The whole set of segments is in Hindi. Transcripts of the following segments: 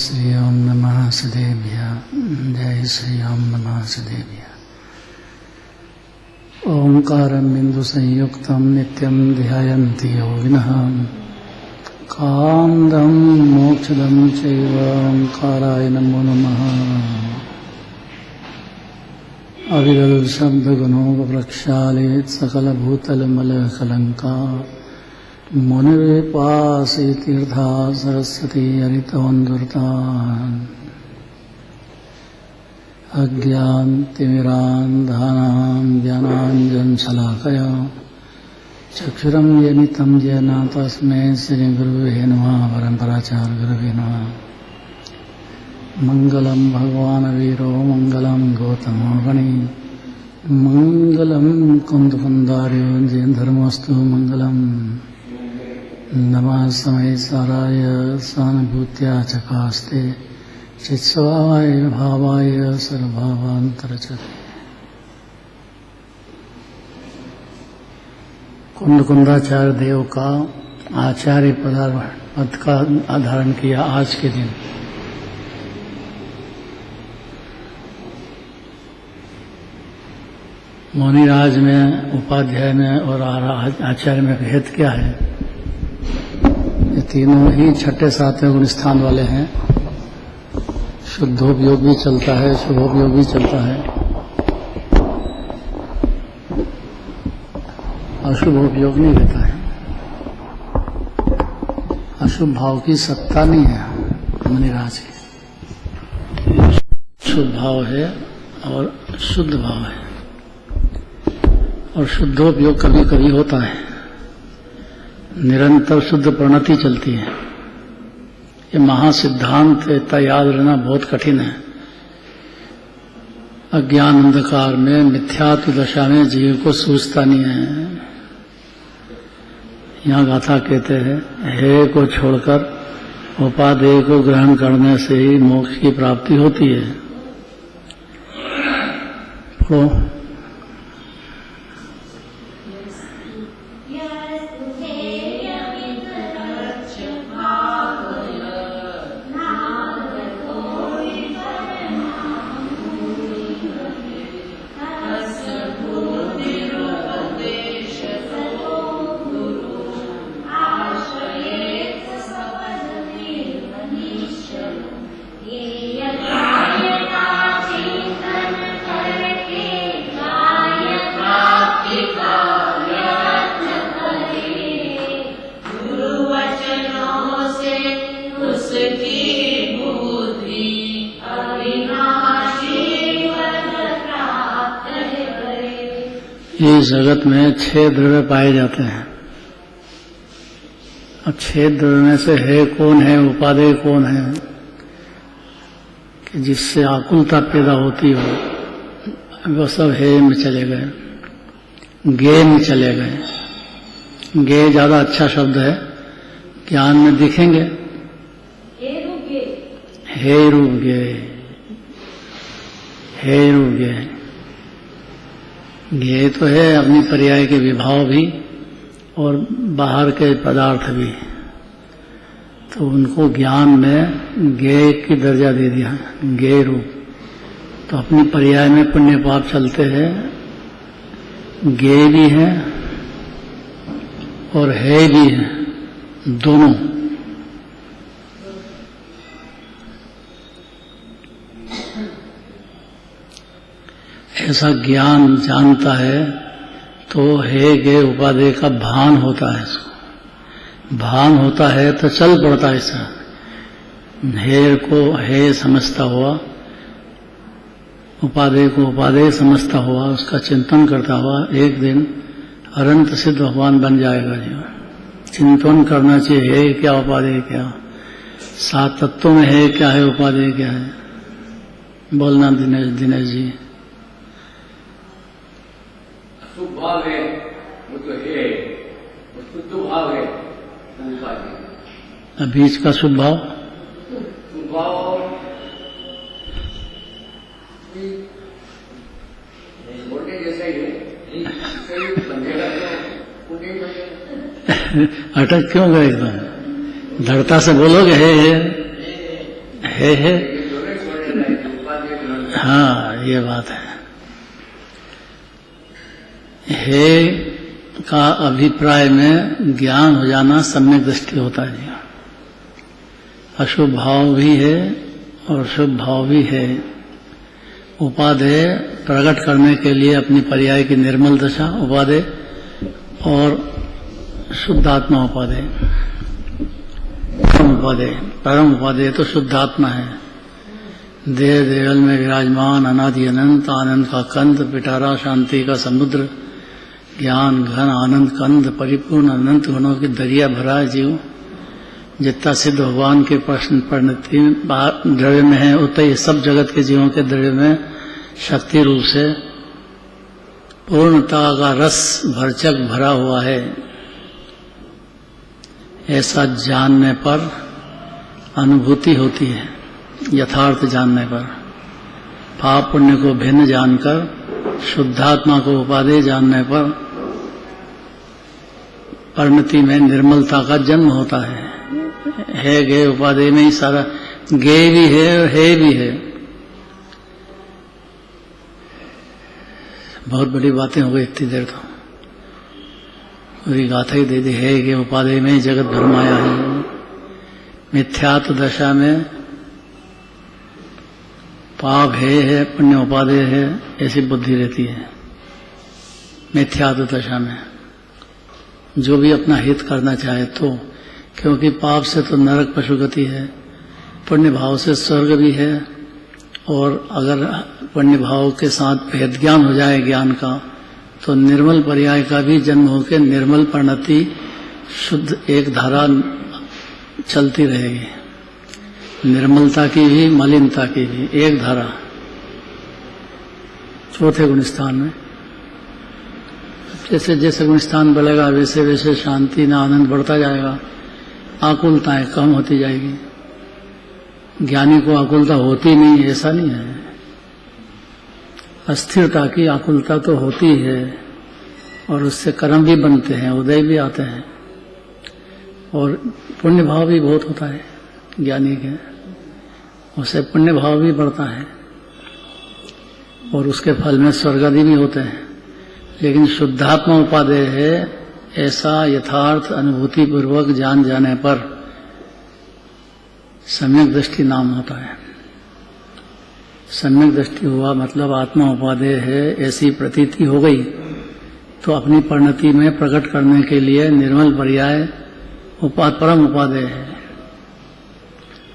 श्री ओम नमः सदेभ्यः। जय श्री ओम नमः सदेभ्यः। ओंकारं बिंदु संयुक्तं नित्यं ध्यायन्ति योगिनः। कामदं मोक्षदं चैव ओंकाराय नमो नमः। अविरल शब्दगुणों प्रक्षालित सकलभूतलमलकलंका मुनिर्पासी तीर्था सरस्वती हरितवंदुरतान् अज्ञानतिमिरान्धानां ज्ञानाञ्जनशलाकया चक्षुरं येन येन तस्मै श्रीगुरुवे नमः। परम्पराचार्यगुरुवे नमः। मंगलम भगवान वीरो मंगलम गौतमो गणी मंगलम कुंदकुंदार्यो जैन धर्मस्तु मंगलम। नमः समय साराय सानुभूत्या चकास्ते चित्स्वाय भावाय सर्वभावांतरचते। कुंदकुंदाचार्य देव का आचार्य पद का धारण किया आज के दिन। मुनिराज में, उपाध्याय में और आचार्य में भेद क्या है? ये तीनों ही छठे सातवें गुण स्थान वाले हैं। शुद्धोपयोग भी चलता है, शुभोपयोग भी चलता है, अशुभोपयोग नहीं रहता है। अशुभ भाव की सत्ता नहीं है मुनिराज की। शुभ भाव है और शुद्ध भाव है, और शुद्धोपयोग कभी कभी होता है। निरंतर शुद्ध प्रणति चलती है। ये महासिद्धांत इतना याद रहना बहुत कठिन है। अज्ञान अंधकार में, मिथ्यात्व दशा में जीव को सूझता नहीं है। यहाँ गाथा कहते हैं, हे को छोड़कर उपादेय को ग्रहण करने से ही मोक्ष की प्राप्ति होती है। पढ़ो। इस जगत में 6 द्रव्य पाए जाते हैं। अब 6 द्रव्य में से है कौन है, उपादेय कौन है कि जिससे आकुलता पैदा होती हो, वो सब है में चले गए, गे में चले गए। गे ज्यादा अच्छा शब्द है, ज्ञान में दिखेंगे। हे रूप गे, हे रूप गे। ये तो है अपनी पर्याय के विभाव भी और बाहर के पदार्थ भी, तो उनको ज्ञान में गे की दर्जा दे दिया, गे रूप। तो अपनी पर्याय में पुण्य पाप चलते हैं, गे भी है और है भी है, दोनों। ऐसा ज्ञान जानता है तो हे गे उपादेय का भान होता है। इसको भान होता है तो चल पड़ता है। ऐसा हेर को हे समझता हुआ, उपादेय को उपादेय समझता हुआ, उसका चिंतन करता हुआ एक दिन अनंत सिद्ध भगवान बन जाएगा। जी, चिंतन करना चाहिए, हे क्या उपादेय क्या, 7 तत्वों में है क्या है, उपादेय क्या है। बोलना दिनेश जी। शुभ भाव है वो तो है, वो शुद्ध भाव है वो उपादेय। बीच का शुभ भाव, शुभ भाव बोलने जैसा ही है, बंधेगा तो नहीं बनेगा। अटक क्यों गए एकदम? दृढ़ता से बोलोगे है ये तो नहीं छोड़ने लायक, उपाधि ग्रहण। हाँ, ये बात है का अभिप्राय में ज्ञान हो जाना सम्यक दृष्टि होता है। अशुभ भाव भी है और शुभ भाव भी है। उपादेय प्रकट करने के लिए अपनी पर्याय की निर्मल दशा उपादेय और शुद्धात्मा उपादेय। परम उपादेय तो शुद्धात्मा है। देह देवल में विराजमान अनादि अनंत आनंद का कंद, पिटारा शांति का समुद्र, ज्ञान घन आनंद कंद, परिपूर्ण अनंत गुणों की दरिया भरा जीव। जितना सिद्ध भगवान के प्रश्न परिणति द्रव्य में है, उतना ही सब जगत के जीवों के द्रव्य में शक्ति रूप से पूर्णता का रस भरचक भरा हुआ है। ऐसा जानने पर अनुभूति होती है। यथार्थ जानने पर, पाप पुण्य को भिन्न जानकर, शुद्धात्मा को उपादेय जानने पर परिणति में निर्मलता का जन्म होता है। गे उपादेय में ही सारा गे भी है और है भी है। बहुत बड़ी बातें हो गई इतनी देर तो, पूरी गाथा ही दे दी। है गे उपादेय में ही जगत भरमाया है। मिथ्यात्व दशा में पाप है पुण्य उपादेय है, ऐसी बुद्धि रहती है। मिथ्यात्व दशा में जो भी अपना हित करना चाहे तो, क्योंकि पाप से तो नरक पशुगति है, पुण्य भाव से स्वर्ग भी है। और अगर पुण्य भाव के साथ भेद ज्ञान हो जाए ज्ञान का, तो निर्मल पर्याय का भी जन्म होकर निर्मल परिणति शुद्ध एक धारा चलती रहेगी। निर्मलता की भी मलिनता की भी एक धारा। चौथे गुण स्थान में जैसे जैसे गुण स्थान बढ़ेगा वैसे वैसे शांति ना आनंद बढ़ता जाएगा, आकुलताएं कम होती जाएगी। ज्ञानी को आकुलता होती नहीं, ऐसा नहीं है। अस्थिरता की आकुलता तो होती है और उससे कर्म भी बनते हैं, उदय भी आते हैं और पुण्य भाव भी बहुत होता है ज्ञानी के, उससे पुण्य भाव भी बढ़ता है और उसके फल में स्वर्गादि भी होते हैं। लेकिन शुद्धात्मा उपादेय है, ऐसा यथार्थ अनुभूति पूर्वक जान जाने पर सम्यक दृष्टि नाम होता है। सम्यक दृष्टि हुआ मतलब आत्मा उपादेय है ऐसी प्रतीति हो गई, तो अपनी परिणति में प्रकट करने के लिए निर्मल पर्याय परम उपादेय है।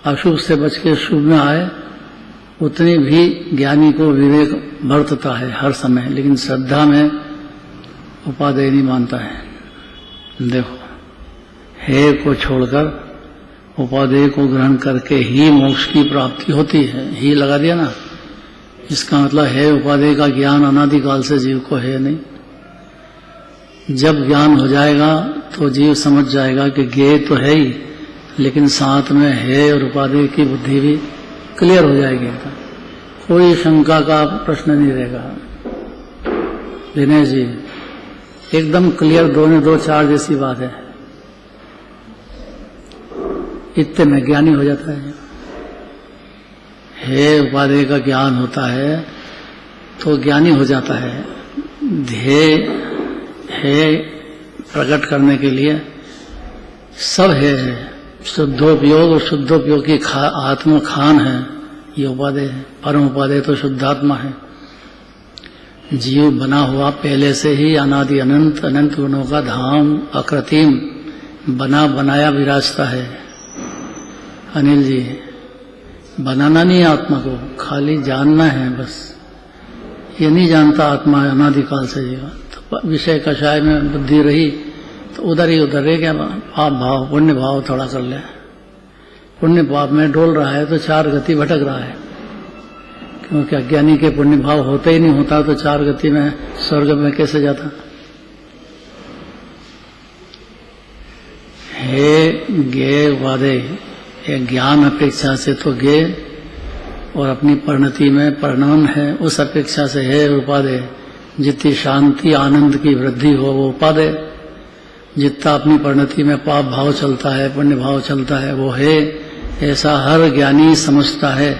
अशुभ से बच के शुभ में आए, उतनी भी ज्ञानी को विवेक बरतता है हर समय, लेकिन श्रद्धा में उपादेय नहीं मानता है। देखो, हे को छोड़कर उपादेय को ग्रहण करके ही मोक्ष की प्राप्ति होती है। ही लगा दिया ना, इसका मतलब है उपादेय का ज्ञान अनादिकाल से जीव को है नहीं। जब ज्ञान हो जाएगा तो जीव समझ जाएगा कि ज्ञेय तो है ही, लेकिन साथ में है और उपादेय की बुद्धि भी क्लियर हो जाएगी। कोई शंका का प्रश्न नहीं रहेगा। दिनेश जी एकदम क्लियर, 2 ने 2 4 जैसी बात है। इतने में ज्ञानी हो जाता है उपादेय का ज्ञान होता है तो ज्ञानी हो जाता है। ध्येय है प्रकट करने के लिए सब है। शुद्धोपयोग और शुद्धोपयोग की आत्मा खान है, ये उपादेय है। परम उपादेय तो शुद्धात्मा है। जीव बना हुआ पहले से ही अनादि अनंत अनंत गुणों का धाम अकृत्रिम बना बनाया विराजता है। अनिल जी, बनाना नहीं है आत्मा को, खाली जानना है बस। ये नहीं जानता आत्मा अनादिकाल से जीवा, तो विषय कषाय में बुद्धि रही तो उधर ही उधर रह गया। पाप भाव पुण्य भाव थोड़ा कर ले, पुण्य पाप में डोल रहा है तो 4 गति भटक रहा है, क्योंकि अज्ञानी के पुण्य भाव होते ही नहीं होता तो 4 गति में स्वर्ग में कैसे जाता। हे ज्ञेय उपादेय, ज्ञान अपेक्षा से तो ज्ञेय और अपनी परिणति में परिणमन है, उस अपेक्षा से है उपादेय। जितनी शांति आनंद की वृद्धि हो वो उपादेय। जितना अपनी परिणति में पाप भाव चलता है पुण्य भाव चलता है वो है, ऐसा हर ज्ञानी समझता है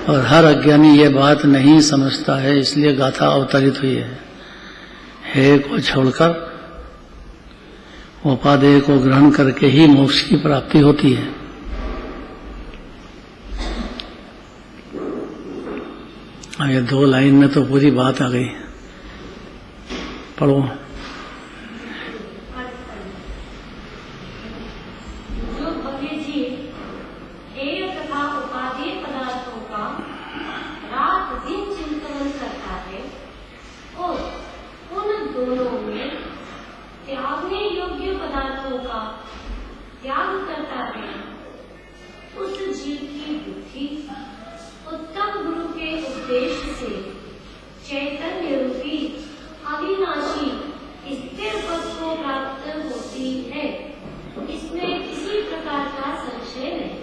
और हर अज्ञानी ये बात नहीं समझता है, इसलिए गाथा अवतरित हुई है। हे को छोड़कर उपादेय को ग्रहण करके ही मोक्ष की प्राप्ति होती है। ये 2 लाइन में तो पूरी बात आ गई। पढ़ो। जो भव्य जीव हेय तथा उपादेय पदार्थों का रात दिन चिंतन करता है और उन दोनों में त्यागने योग्य पदार्थों का त्याग करता है, उस जीव की बुद्धि उत्तम गुरु के उपदेश से चैतन्य रूपी अविनाशी स्थिर पद को प्राप्त होती है। इसमें किसी प्रकार का संशय नहीं।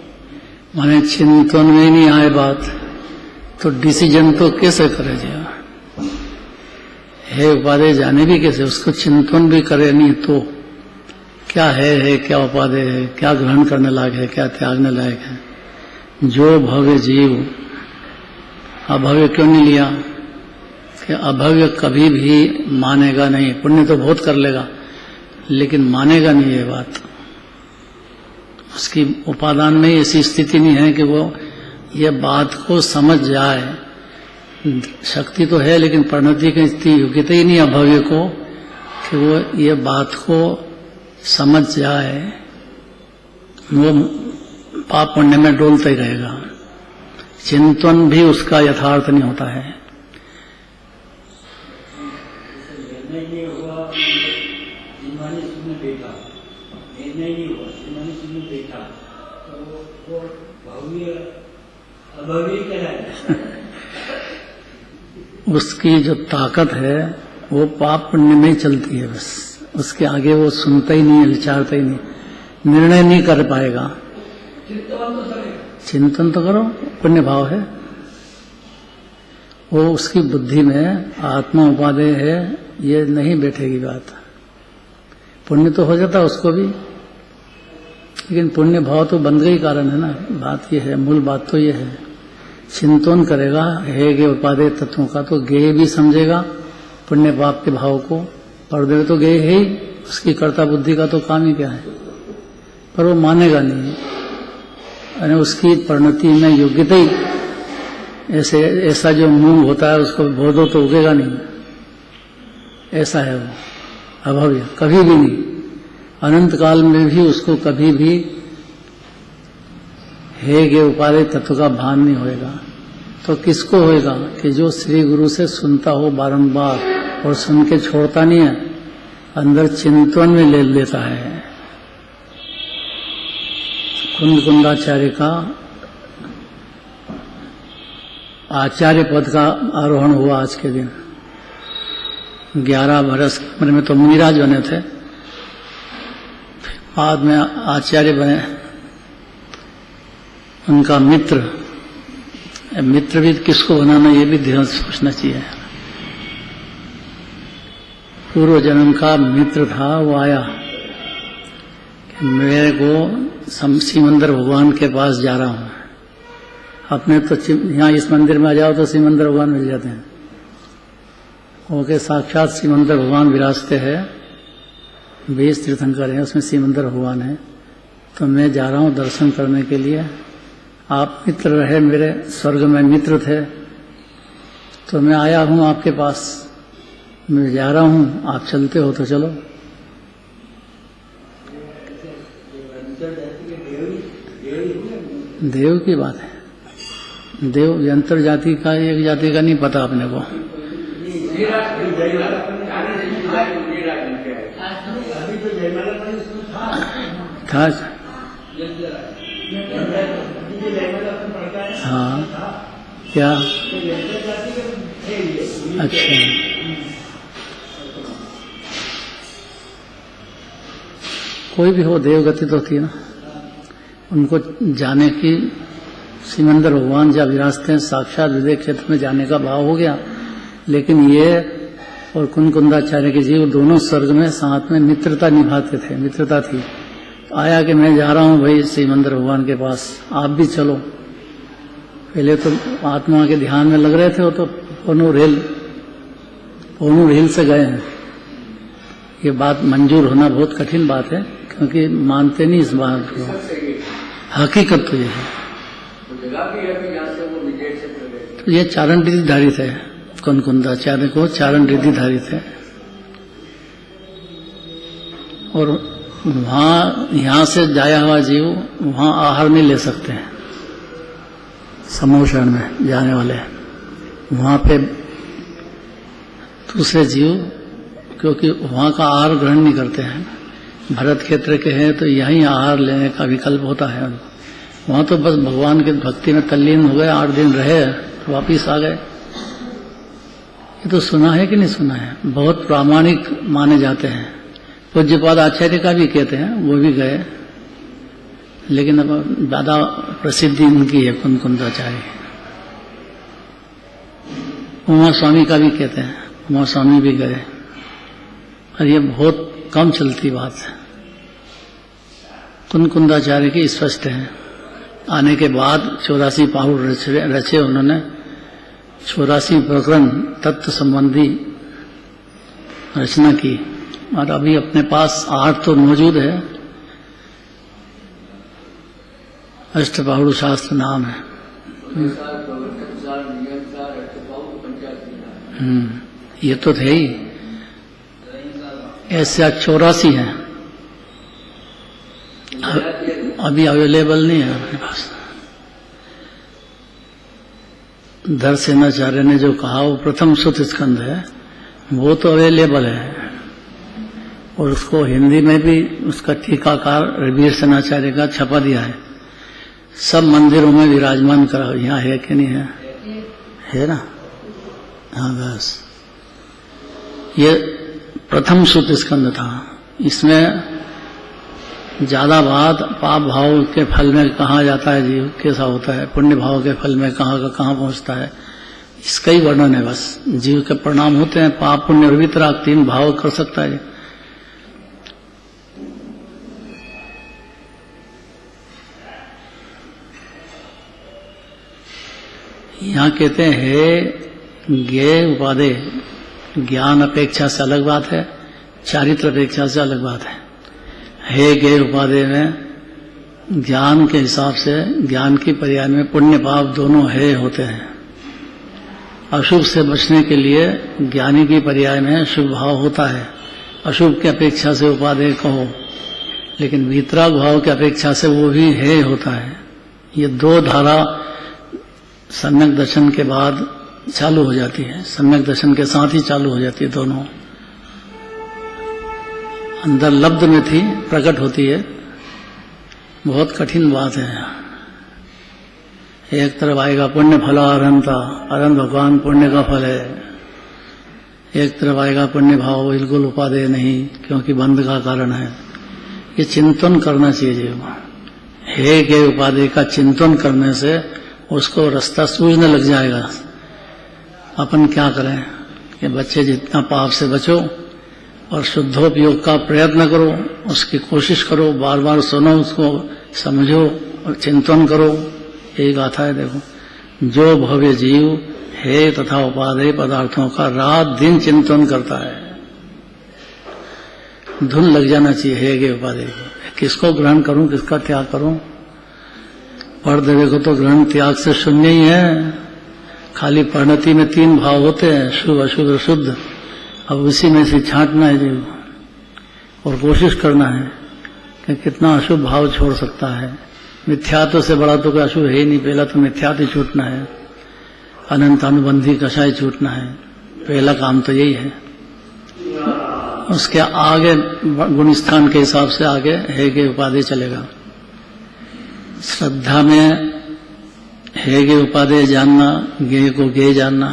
माने चिंतन में नहीं आए बात तो डिसीजन तो कैसे करे जाए? है उपादेय जाने भी कैसे? उसको चिंतन भी करे नहीं तो क्या है क्या उपादेय है, क्या ग्रहण करने लायक है, क्या त्यागने लायक है। जो भव्य जीव अभव्य क्यों नहीं लिया कि अभव्य कभी भी मानेगा नहीं। पुण्य तो बहुत कर लेगा लेकिन मानेगा नहीं ये बात। उसकी उपादान में ऐसी स्थिति नहीं है कि वो ये बात को समझ जाए। शक्ति तो है लेकिन परिणति की इतनी योग्यता ही नहीं अभव्य को कि वो ये बात को समझ जाए। वो पाप पुण्य में डोलता ही रहेगा। चिंतन भी उसका यथार्थ नहीं होता है। निर्णय हुआ, जिन्होंने सुन देखा, निर्णय नहीं हुआ, जिन्होंने सुन देखा, तो वो भव्य अभव्य कहलाए। उसकी जो ताकत है वो पाप पुण्य में ही चलती है बस। उसके आगे वो सुनता ही नहीं है, विचारता ही नहीं, निर्णय नहीं कर पाएगा। चिंतन तो करो, पुण्य भाव है। वो उसकी बुद्धि में आत्मा उपादेय है ये नहीं बैठेगी बात। पुण्य तो हो जाता उसको भी लेकिन पुण्य भाव तो बंदगी कारण है ना। बात ये है, मूल बात तो ये है। चिंतन करेगा है गे उपादेय तत्वों का तो गे भी समझेगा पुण्य पाप के भाव को। परदेव तो गे है ही, उसकी कर्ता बुद्धि का तो काम ही क्या है, पर वो मानेगा नहीं। यानी उसकी परिणति में योग्यता ही ऐसा जो मूंग होता है उसको बो दो तो उगेगा नहीं, ऐसा है वो अभव्य। कभी भी नहीं, अनंत काल में भी उसको कभी भी हे गे उपादेय तत्व का भान नहीं होएगा। तो किसको होएगा कि जो श्री गुरु से सुनता हो बारंबार और सुन के छोड़ता नहीं है, अंदर चिंतन में ले लेता है। कुंदाचार्य का आचार्य पद का आरोहण हुआ आज के दिन। 11 बरस की उम्र में तो मुनिराज बने थे, बाद में आचार्य बने। उनका मित्र भी किसको बनाना ये भी ध्यान सोचना चाहिए। पूर्व जन्म का मित्र था, वो आया कि मेरे को सिमंदर भगवान के पास जा रहा हूं। अपने तो यहाँ इस मंदिर में आ जाओ तो सिमंदर भगवान मिल जाते हैं। ओके, साक्षात सिमंदर भगवान विराजते हैं। 20 तीर्थंकर हैं, उसमें सिमंदर भगवान है। तो मैं जा रहा हूँ दर्शन करने के लिए। आप मित्र रहे, मेरे स्वर्ग में मित्र थे, तो मैं आया हूँ आपके पास। मैं जा रहा हूँ, आप चलते हो तो चलो। देव की बात है। देव यंत्र जाति का, एक जाति का नहीं पता अपने को। था हाँ, क्या अच्छा, कोई भी हो देवगति तो थी ना। उनको जाने की, सिमंदर भगवान जब विराजते हैं, साक्षात विदेह क्षेत्र में जाने का भाव हो गया। लेकिन ये और कुंदाचार्य के जीव दोनों स्वर्ग में साथ में मित्रता निभाते थे, मित्रता थी। आया कि मैं जा रहा हूँ भाई श्रीमंदिर भगवान के पास, आप भी चलो। पहले तो आत्मा के ध्यान में लग रहे थे, वो तो पोनूर हिल से गए हैं। ये बात मंजूर होना बहुत कठिन बात है, क्योंकि मानते नहीं इस बात को। हकीकत तो ये है। तो ये चारण रिद्धि धारित है, कुनकुंदाचार्य को चारण रिद्धि धारित है। और वहाँ यहाँ से जाया हुआ जीव वहाँ आहार नहीं ले सकते हैं। समोषण में जाने वाले वहाँ पे दूसरे जीव, क्योंकि वहाँ का आहार ग्रहण नहीं करते हैं। भरत क्षेत्र के हैं तो यहीं आहार लेने का विकल्प होता है उनको। वहाँ तो बस भगवान के भक्ति में तल्लीन हो गए, 8 दिन रहे, वापिस आ गए। ये तो सुना है कि नहीं सुना है, बहुत प्रामाणिक माने जाते हैं। पूज्यपाद आचार्य का भी कहते हैं, वो भी गए, लेकिन अब ज्यादा प्रसिद्धि उनकी है कुनकुंदाचार्य। उमा स्वामी का भी कहते हैं, उमा स्वामी भी गए। और ये बहुत कम चलती बात है। कुनकुंदाचार्य की स्पष्ट है। आने के बाद 84 पाहुड़ रचे उन्होंने, 84 प्रकरण तत्व संबंधी रचना की। और अभी अपने पास 8 तो मौजूद है। अष्टपाहुड़ शास्त्र नाम है। ये तो थे ही, ऐसे 84 हैं, अभी अवेलेबल नहीं है अपने पास। दर्शनाचार्य ने जो कहा वो प्रथम सुत स्कंद है, वो तो अवेलेबल है। और उसको हिंदी में भी उसका टीकाकार रविर सेनाचार्य का छपा दिया है। सब मंदिरों में विराजमान करा। यहाँ है कि नहीं है? है ना? हाँ बस ये प्रथम सुत स्कंद था। इसमें ज्यादा बात पाप भाव के फल में कहाँ जाता है जीव, कैसा होता है, पुण्य भाव के फल में कहाँ का कहाँ पहुँचता है, इसका ही वर्णन है। बस जीव के परिणाम होते हैं, पाप पुण्य और वितराग 3 भाव कर सकता है। यहाँ कहते हैं ज्ञेय उपादेय, ज्ञान अपेक्षा से अलग बात है, चारित्र अपेक्षा से अलग बात है। हे ज्ञेय उपादेय में ज्ञान के हिसाब से, ज्ञान की पर्याय में पुण्य पाप दोनों है होते हैं। अशुभ से बचने के लिए ज्ञानी की पर्याय में शुभ भाव होता है। अशुभ की अपेक्षा से उपादेय कहो, लेकिन वितराग भाव की अपेक्षा से वो भी है होता है। ये 2 धारा सम्यक दर्शन के बाद चालू हो जाती है, सम्यक दर्शन के साथ ही चालू हो जाती है। दोनों अंदर लब्ध में थी, प्रकट होती है। बहुत कठिन बात है। एक तरफ आएगा पुण्य फला अरंता, अरंत भगवान पुण्य का फल है। एक तरफ आएगा पुण्य भाव बिल्कुल उपादेय नहीं, क्योंकि बंध का कारण है। ये चिंतन करना चाहिए जीव। हे के उपादेय का चिंतन करने से उसको रास्ता सूझने लग जाएगा। अपन क्या करें कि बच्चे जितना पाप से बचो और शुद्धोपयोग का प्रयत्न करो, उसकी कोशिश करो, बार बार सुनो, उसको समझो और चिंतन करो। यही गाथा है। देखो, जो भव्य जीव है तथा उपादेय पदार्थों का रात दिन चिंतन करता है, धुन लग जाना चाहिए हे के उपादेय को। किसको ग्रहण करूं, किसका त्याग करूं? पढ़ देवे को तो ग्रहण त्याग से शून्य ही है। खाली परिणति में 3 भाव होते हैं, शुभ अशुभ शुद्ध। अब उसी में से छांटना है जीव और कोशिश करना है कि कितना अशुभ भाव छोड़ सकता है। मिथ्यात्व से बड़ा तो कोई अशुभ है ही नहीं। पहला तो मिथ्यात्व छूटना है, अनंत अनुबंधी कषाय छूटना है। पहला काम तो यही है। उसके आगे गुण स्थान के हिसाब से आगे हे के उपादेय चलेगा। श्रद्धा में हे के उपादेय जानना, ज्ञेय को ज्ञेय जानना,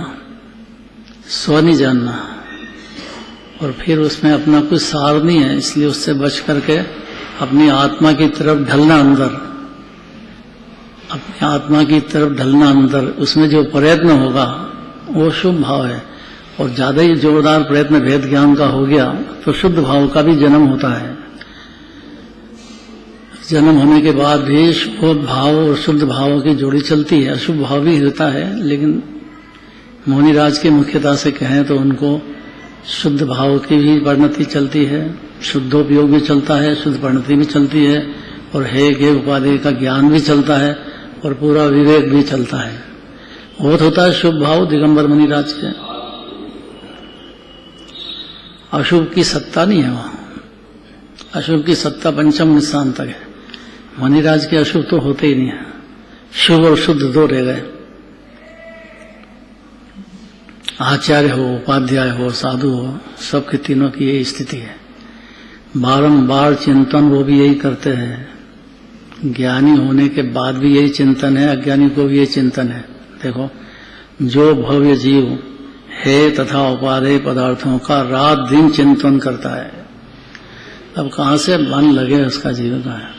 स्व नहीं जानना। और फिर उसमें अपना कुछ सार नहीं है, इसलिए उससे बच करके अपनी आत्मा की तरफ ढलना अंदर, अपनी आत्मा की तरफ ढलना अंदर। उसमें जो प्रयत्न होगा वो शुभ भाव है। और ज्यादा ही जोरदार प्रयत्न भेद ज्ञान का हो गया तो शुद्ध भाव का भी जन्म होता है। जन्म होने के बाद भी शुभ भाव और शुद्ध भाव की जोड़ी चलती है। अशुभ भाव भी होता है, लेकिन मुनिराज की मुख्यता से कहें तो उनको शुद्ध भाव की भी परिणति चलती है, शुद्धोपयोग भी चलता है, शुद्ध परिणति भी चलती है, और हे के उपाधि का ज्ञान भी चलता है, और पूरा विवेक भी चलता है। बहुत होता है शुभ भाव दिगंबर मुनिराज के। अशुभ की सत्ता नहीं है वहां, अशुभ की सत्ता पंचम स्थान तक है। मुनिराज के अशुभ तो होते ही नहीं है, शुभ और शुद्ध दो रह गए। आचार्य हो, उपाध्याय हो, साधु हो, सबके तीनों की यही स्थिति है। बारंबार चिंतन वो भी यही करते हैं। ज्ञानी होने के बाद भी यही चिंतन है, अज्ञानी को भी यही चिंतन है। देखो, जो भव्य जीव है तथा उपादेय पदार्थों का रात दिन चिंतन करता है, अब कहां से मन लगे उसका जीवन का है।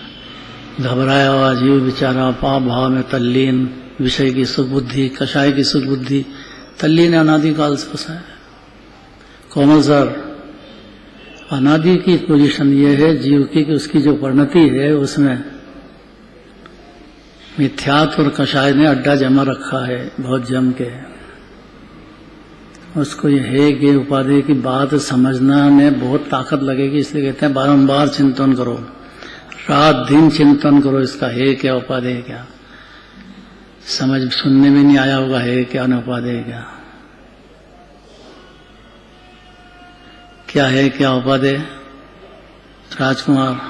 घबराया हुआ जीव बेचारा पाप भाव में तल्लीन, विषय की सुख बुद्धि, कषाय की सुख बुद्धि, तल्लीन अनादिकाल से फंसा है। कोमल सर, अनादि की पोजीशन ये है जीव की कि उसकी जो परिणति है उसमें मिथ्यात्व और कषाय ने अड्डा जमा रखा है, बहुत जम के। उसको ये है कि उपाधि की बात समझना में बहुत ताकत लगेगी, इसलिए कहते हैं बारंबार चिंतन करो, रात दिन चिंतन करो इसका है क्या उपाधि क्या। समझ सुनने में नहीं आया होगा है क्या न उपाधि क्या, क्या है क्या उपाधि। राजकुमार,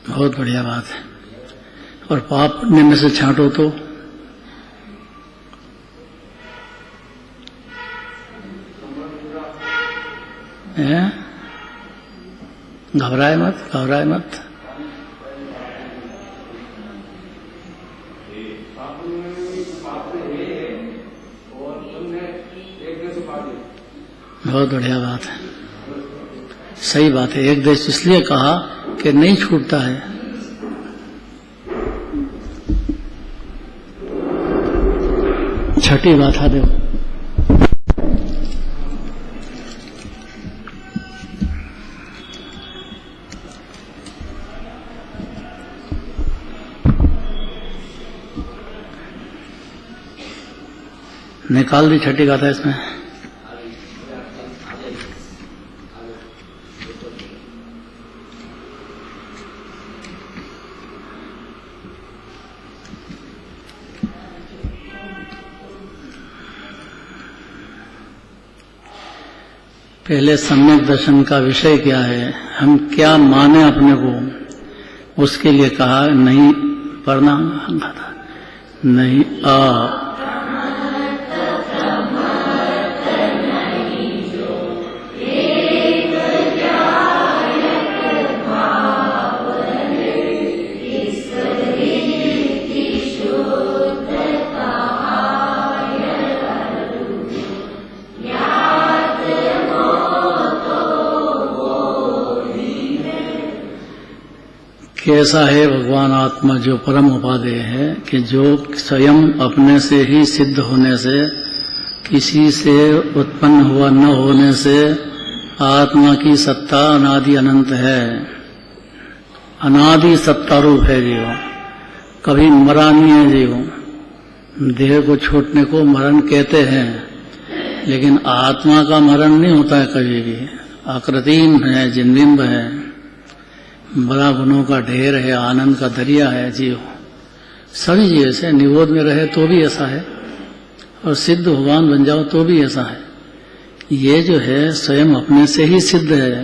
बहुत बढ़िया बात है। और पाप पुण्य में से छांटो तो घबराए मत, घबराए मत। बहुत बढ़िया बात है, सही बात है। एक देश इसलिए कहा कि नहीं छूटता है। छठी बात है, देखो निकाल दी छठी गाथा इसमें। पहले सम्यक दर्शन का विषय क्या है, हम क्या माने अपने को, उसके लिए कहा नहीं पढ़ना, नहीं आ कैसा है भगवान आत्मा जो परम उपादेय है कि जो स्वयं अपने से ही सिद्ध होने से, किसी से उत्पन्न हुआ न होने से आत्मा की सत्ता अनादि अनंत है, अनादि सत्ता रूप है जीव, कभी मरा नहीं है जीव। देह को छूटने को मरण कहते हैं, लेकिन आत्मा का मरण नहीं होता है कभी भी। आकृतिम है, जिनबिंब है, बड़ा गुणों का ढेर है, आनंद का दरिया है जीव। सभी जीव से निरोध में रहे तो भी ऐसा है, और सिद्ध भगवान बन जाओ तो भी ऐसा है। ये जो है स्वयं अपने से ही सिद्ध है,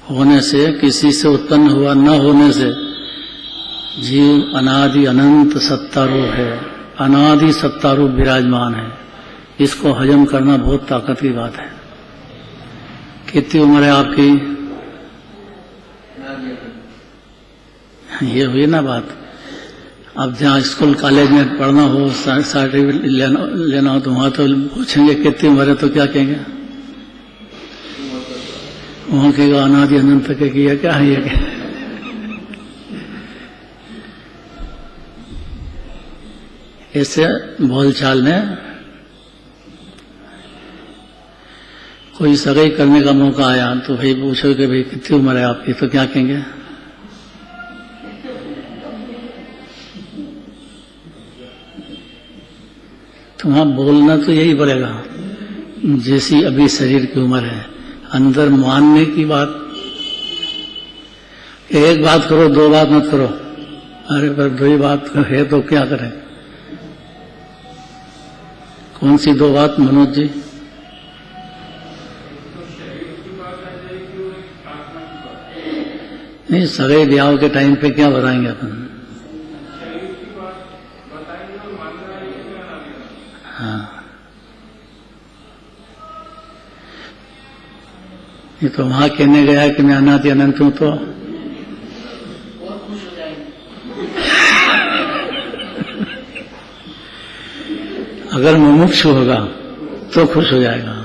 होने से, किसी से उत्पन्न हुआ न होने से। जीव अनादि अनंत सत्तारूप है, अनादि सत्तारूप विराजमान है। इसको हजम करना बहुत ताकत की बात है। कितनी उम्र है आपकी? ये हुई ना बात। अब जहाँ स्कूल कॉलेज में पढ़ना हो, सर्टिफिकेट लेना हो तो वहाँ तो पूछेंगे कितनी उम्र है, तो क्या कहेंगे? वहां कहेगा अनादि अनंत के किया क्या है ये? ऐसे बोलचाल में कोई सगाई करने का मौका आया तो भाई पूछो कि भाई कितनी उम्र है आपकी, तो क्या कहेंगे? तो वहां बोलना तो यही पड़ेगा जैसी अभी शरीर की उम्र है। अंदर मानने की बात, एक बात करो दो बात मत करो। अरे पर दो ही बात है तो क्या करें? कौन सी दो बात मनोज जी? नहीं, सगाई ब्याह के टाइम पे क्या बताएंगे अपन? हाँ, ये तो वहां कहने गया कि मैं अनादि अनंत हूं तो अगर मुमुक्षु होगा तो खुश हो जाएगा।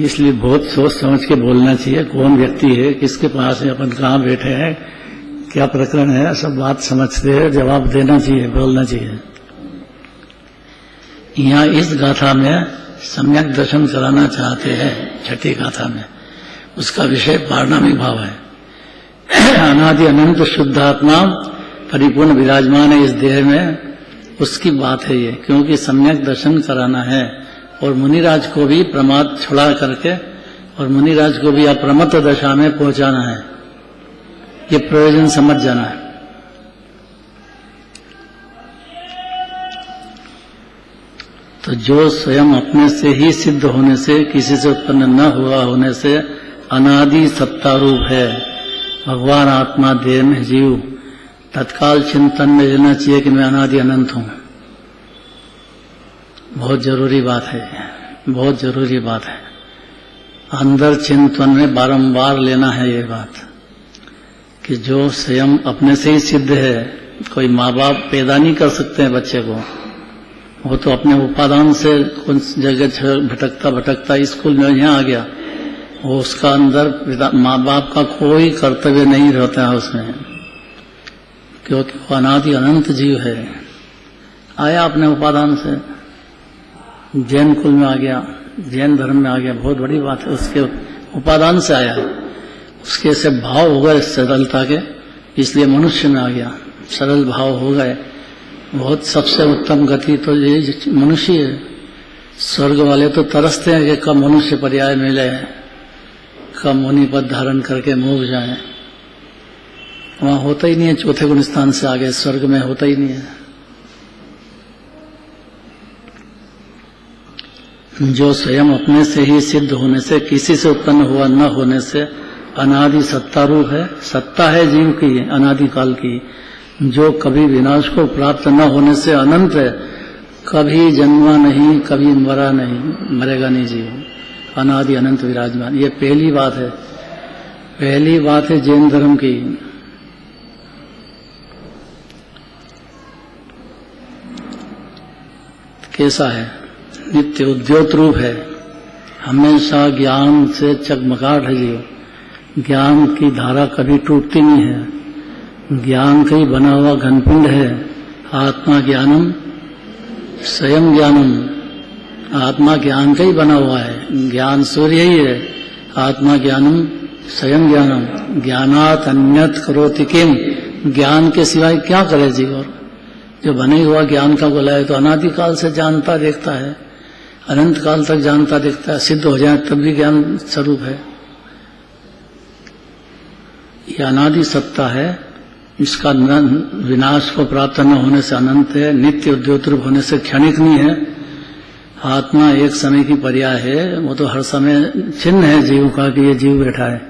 इसलिए बहुत सोच समझ के बोलना चाहिए। कौन व्यक्ति है, किसके पास है, अपन कहाँ बैठे हैं, क्या प्रकरण है, सब बात समझते हैं, जवाब देना चाहिए, बोलना चाहिए। यहाँ इस गाथा में सम्यक दर्शन कराना चाहते हैं, छठी गाथा में उसका विषय पारणामिक भाव है। अनादि अनंत शुद्धात्मा परिपूर्ण विराजमान है इस देह में, उसकी बात है ये। क्योंकि सम्यक दर्शन कराना है और मुनिराज को भी प्रमाद छुड़ा करके और मुनिराज को भी अप्रमत्त दशा में पहुंचाना है, ये प्रयोजन समझ जाना है। तो जो स्वयं अपने से ही सिद्ध होने से, किसी से उत्पन्न न हुआ होने से अनादि सत्ता रूप है, भगवान आत्मा देह में जीव, तत्काल चिंतन में लेना चाहिए कि मैं अनादि अनंत हूं। बहुत जरूरी बात है, बहुत जरूरी बात है। अंदर चिंतन में बारंबार लेना है ये बात कि जो स्वयं अपने से ही सिद्ध है। कोई माँ बाप पैदा नहीं कर सकते हैं बच्चे को, वो तो अपने उपादान से कौन जगह भटकता भटकता स्कूल में यहाँ आ गया, वो उसका अंदर माँ बाप का कोई कर्तव्य नहीं रहता है उसमें, क्योंकि वो अनादि अनंत जीव है। आया अपने उपादान से, जैन कुल में आ गया, जैन धर्म में आ गया, बहुत बड़ी बात है, उसके उपादान से आया है, उसके से भाव हो गए सरलता के, इसलिए मनुष्य में आ गया, सरल भाव हो गए। बहुत सबसे उत्तम गति तो ये मनुष्य है। स्वर्ग वाले तो तरसते हैं कि कब मनुष्य पर्याय मिले, कब मुनि पद धारण करके मूक जाए। वहां होता ही नहीं है, चौथे गुण स्थान से आगे स्वर्ग में होता ही नहीं है। जो स्वयं अपने से ही सिद्ध होने से, किसी से उत्पन्न हुआ न होने से अनादि सत्ता रूप है, सत्ता है जीव की अनादि काल की, जो कभी विनाश को प्राप्त न होने से अनंत है, कभी जन्मा नहीं, कभी मरा नहीं, मरेगा नहीं जीव, अनादि अनंत विराजमान। ये पहली बात है, पहली बात है जैन धर्म की। कैसा है? नित्य उद्योत रूप है, हमेशा ज्ञान से चकमकाट है जीव, ज्ञान की धारा कभी टूटती नहीं है, ज्ञान का ही बना हुआ घनपिंड है। आत्मा ज्ञानम स्वयं ज्ञानम, आत्मा ज्ञान का ही बना हुआ है, ज्ञान सूर्य ही है, आत्मा ज्ञानम स्वयं ज्ञानम, ज्ञानात अन्यत करोति किम, ज्ञान के सिवाय क्या करे जीव। और जो बने हुआ ज्ञान का गोला है तो अनादिकाल से जानता देखता है, अनंत काल तक जानता देखता है, सिद्ध हो जाए तब भी ज्ञान स्वरूप है। ये अनादि सत्ता है, इसका विनाश को प्राप्त न होने से अनंत है, नित्य उद्योतरूप होने से क्षणिक नहीं है। आत्मा एक समय की पर्याय है, वो तो हर समय चिन्ह है जीव का कि ये जीव बैठा है।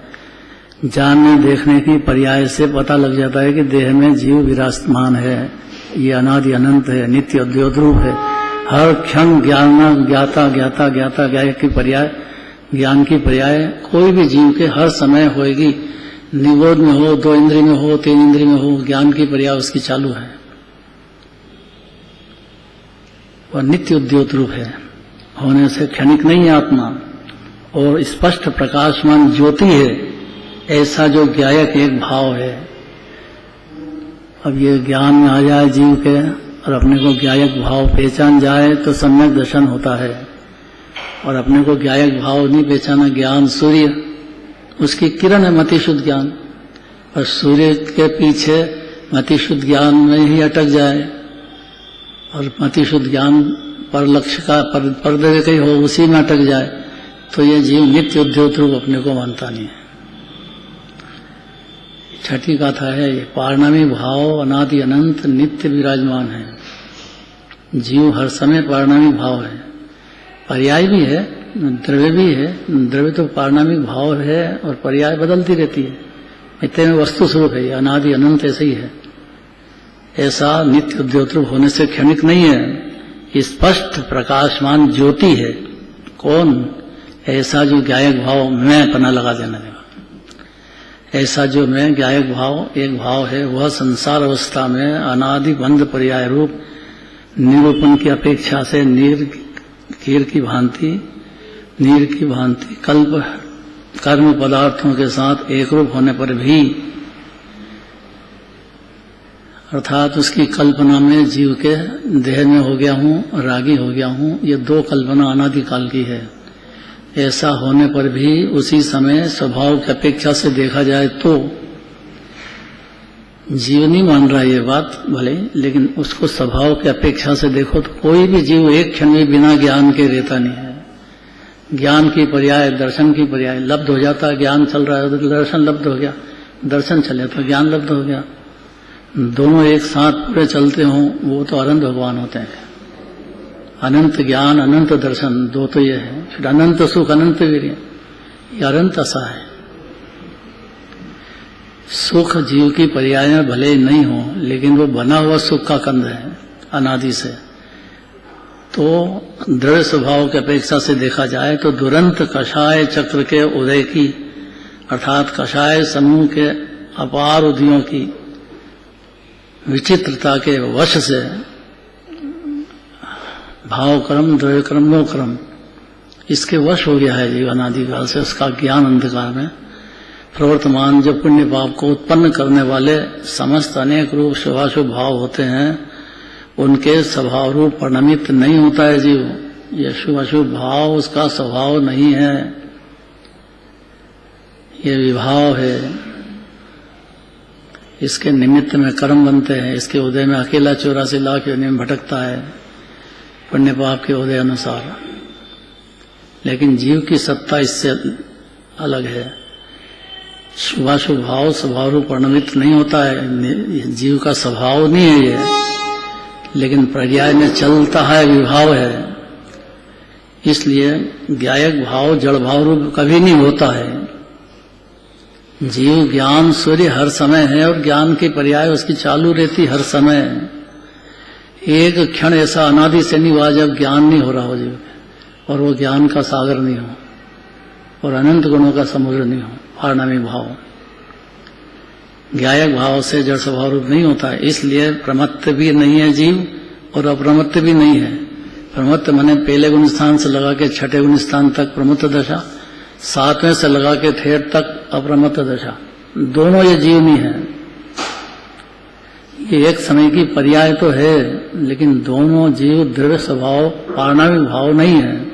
जानने देखने की पर्याय से पता लग जाता है कि देह में जीव विराजमान है, ये अनादि अनंत है, नित्य उद्योतरूप है। हर क्षण ज्ञान ज्ञाता ज्ञाता ज्ञाता ज्ञाय की पर्याय ज्ञान की पर्याय कोई भी जीव के हर समय होएगी, निगोद में हो, 2 इंद्रिय में हो, 3 इंद्रिय में हो, ज्ञान की पर्याय उसकी चालू है। वह नित्य उद्योत रूप है, होने से क्षणिक नहीं है आत्मा, और स्पष्ट प्रकाशमान ज्योति है, ऐसा जो ज्ञायक एक भाव है। अब ये ज्ञान में आ जाए जीव के और अपने को ज्ञायक भाव पहचान जाए तो सम्यक दर्शन होता है। और अपने को ज्ञायक भाव नहीं पहचाना, ज्ञान सूर्य उसकी किरण है, मति शुद्ध ज्ञान, और सूर्य के पीछे मति शुद्ध ज्ञान में ही अटक जाए और मति शुद्ध ज्ञान पर लक्ष्य का पर्दे कहीं हो, उसी में अटक जाए, तो ये जीव नित्य उद्योत रूप अपने को मानता नहीं है। छठी गाथा है ये, पारणामी भाव अनादि अनंत नित्य विराजमान है। जीव हर समय पारणामी भाव है, पर्याय भी है, द्रव्य भी है। द्रव्य तो पारणामिक भाव है और पर्याय बदलती रहती है, इतने में वस्तु स्वरूप है, अनादि अनंत ऐसे ही है। ऐसा नित्य उद्योत रूप होने से क्षणिक नहीं है, स्पष्ट प्रकाशमान ज्योति है। कौन? ऐसा जो ज्ञायक भाव मैं पना लगा देने लगा, ऐसा जो मैं ज्ञायक भाव एक भाव है, वह संसार अवस्था में अनादि बंध पर्याय रूप निरूपण की अपेक्षा से नीर की भांति कल्प कर्म पदार्थों के साथ एक रूप होने पर भी, अर्थात उसकी कल्पना में जीव के देह में हो गया हूँ, रागी हो गया हूँ, ये 2 कल्पना अनादिकाल की है। ऐसा होने पर भी उसी समय स्वभाव की अपेक्षा से देखा जाए तो जीव नहीं मान रहा ये बात भले, लेकिन उसको स्वभाव की अपेक्षा से देखो तो कोई भी जीव एक क्षण में बिना ज्ञान के रहता नहीं है। ज्ञान की पर्याय दर्शन की पर्याय लब्ध हो जाता है। ज्ञान चल रहा है तो दर्शन लब्ध हो गया, दर्शन चले तो ज्ञान लब्ध हो गया। दोनों एक साथ पूरे चलते हों वो तो अनंत भगवान होते हैं। अनंत ज्ञान अनंत दर्शन, 2 तो ये है। फिर अनंत सुख अनंत वीर्य, ये अनंत आशा है। सुख जीव की पर्याय में भले नहीं हो, लेकिन वो बना हुआ सुख का कंद है अनादि से। तो दृढ़ स्वभाव की अपेक्षा से देखा जाए तो दुरंत कषाय चक्र के उदय की, अर्थात कषाय समूह के अपार उदयों की विचित्रता के वश से भाव क्रम द्रव्य क्रम नो क्रम इसके वश हो गया है जीव अनादिकाल से। उसका ज्ञान अंधकार में प्रवर्तमान जो पुण्य पाप को उत्पन्न करने वाले समस्त अनेक रूप शुभाशुभ भाव होते हैं, उनके स्वभाव रूप परिणमित नहीं होता है जीव। ये शुभाशुभ भाव उसका स्वभाव नहीं है, ये विभाव है। इसके निमित्त में कर्म बनते हैं, इसके उदय में अकेला 84 लाख योनि में भटकता है पुण्य पाप के उदय अनुसार। लेकिन जीव की सत्ता इससे अलग है। शुभाशुभ भाव स्वभाव रूप परिणमित नहीं होता है, जीव का स्वभाव नहीं है ये, लेकिन पर्याय में चलता है, विभाव है। इसलिए ज्ञायक भाव जड़ भाव रूप कभी नहीं होता है। जीव ज्ञान सूर्य हर समय है और ज्ञान की पर्याय उसकी चालू रहती हर समय। एक क्षण ऐसा अनादि से नहीं हुआ जब ज्ञान नहीं हो रहा हो जीव, और वो ज्ञान का सागर नहीं हो और अनंत गुणों का समुद्र नहीं हो। पारणामिक भाव ज्ञायक भाव से जड़ स्वभाव रूप नहीं होता है। इसलिए प्रमत्त भी नहीं है जीव और अप्रमत्त भी नहीं है। प्रमत्त माने पहले गुण स्थान से लगा के 6ठे गुण स्थान तक प्रमत्त दशा, 7वें से लगा के 13 तक अप्रमत्त दशा। दोनों ये जीव नहीं है। ये एक समय की पर्याय तो है, लेकिन दोनों जीव दृढ़ स्वभाव पारणामिक भाव नहीं है।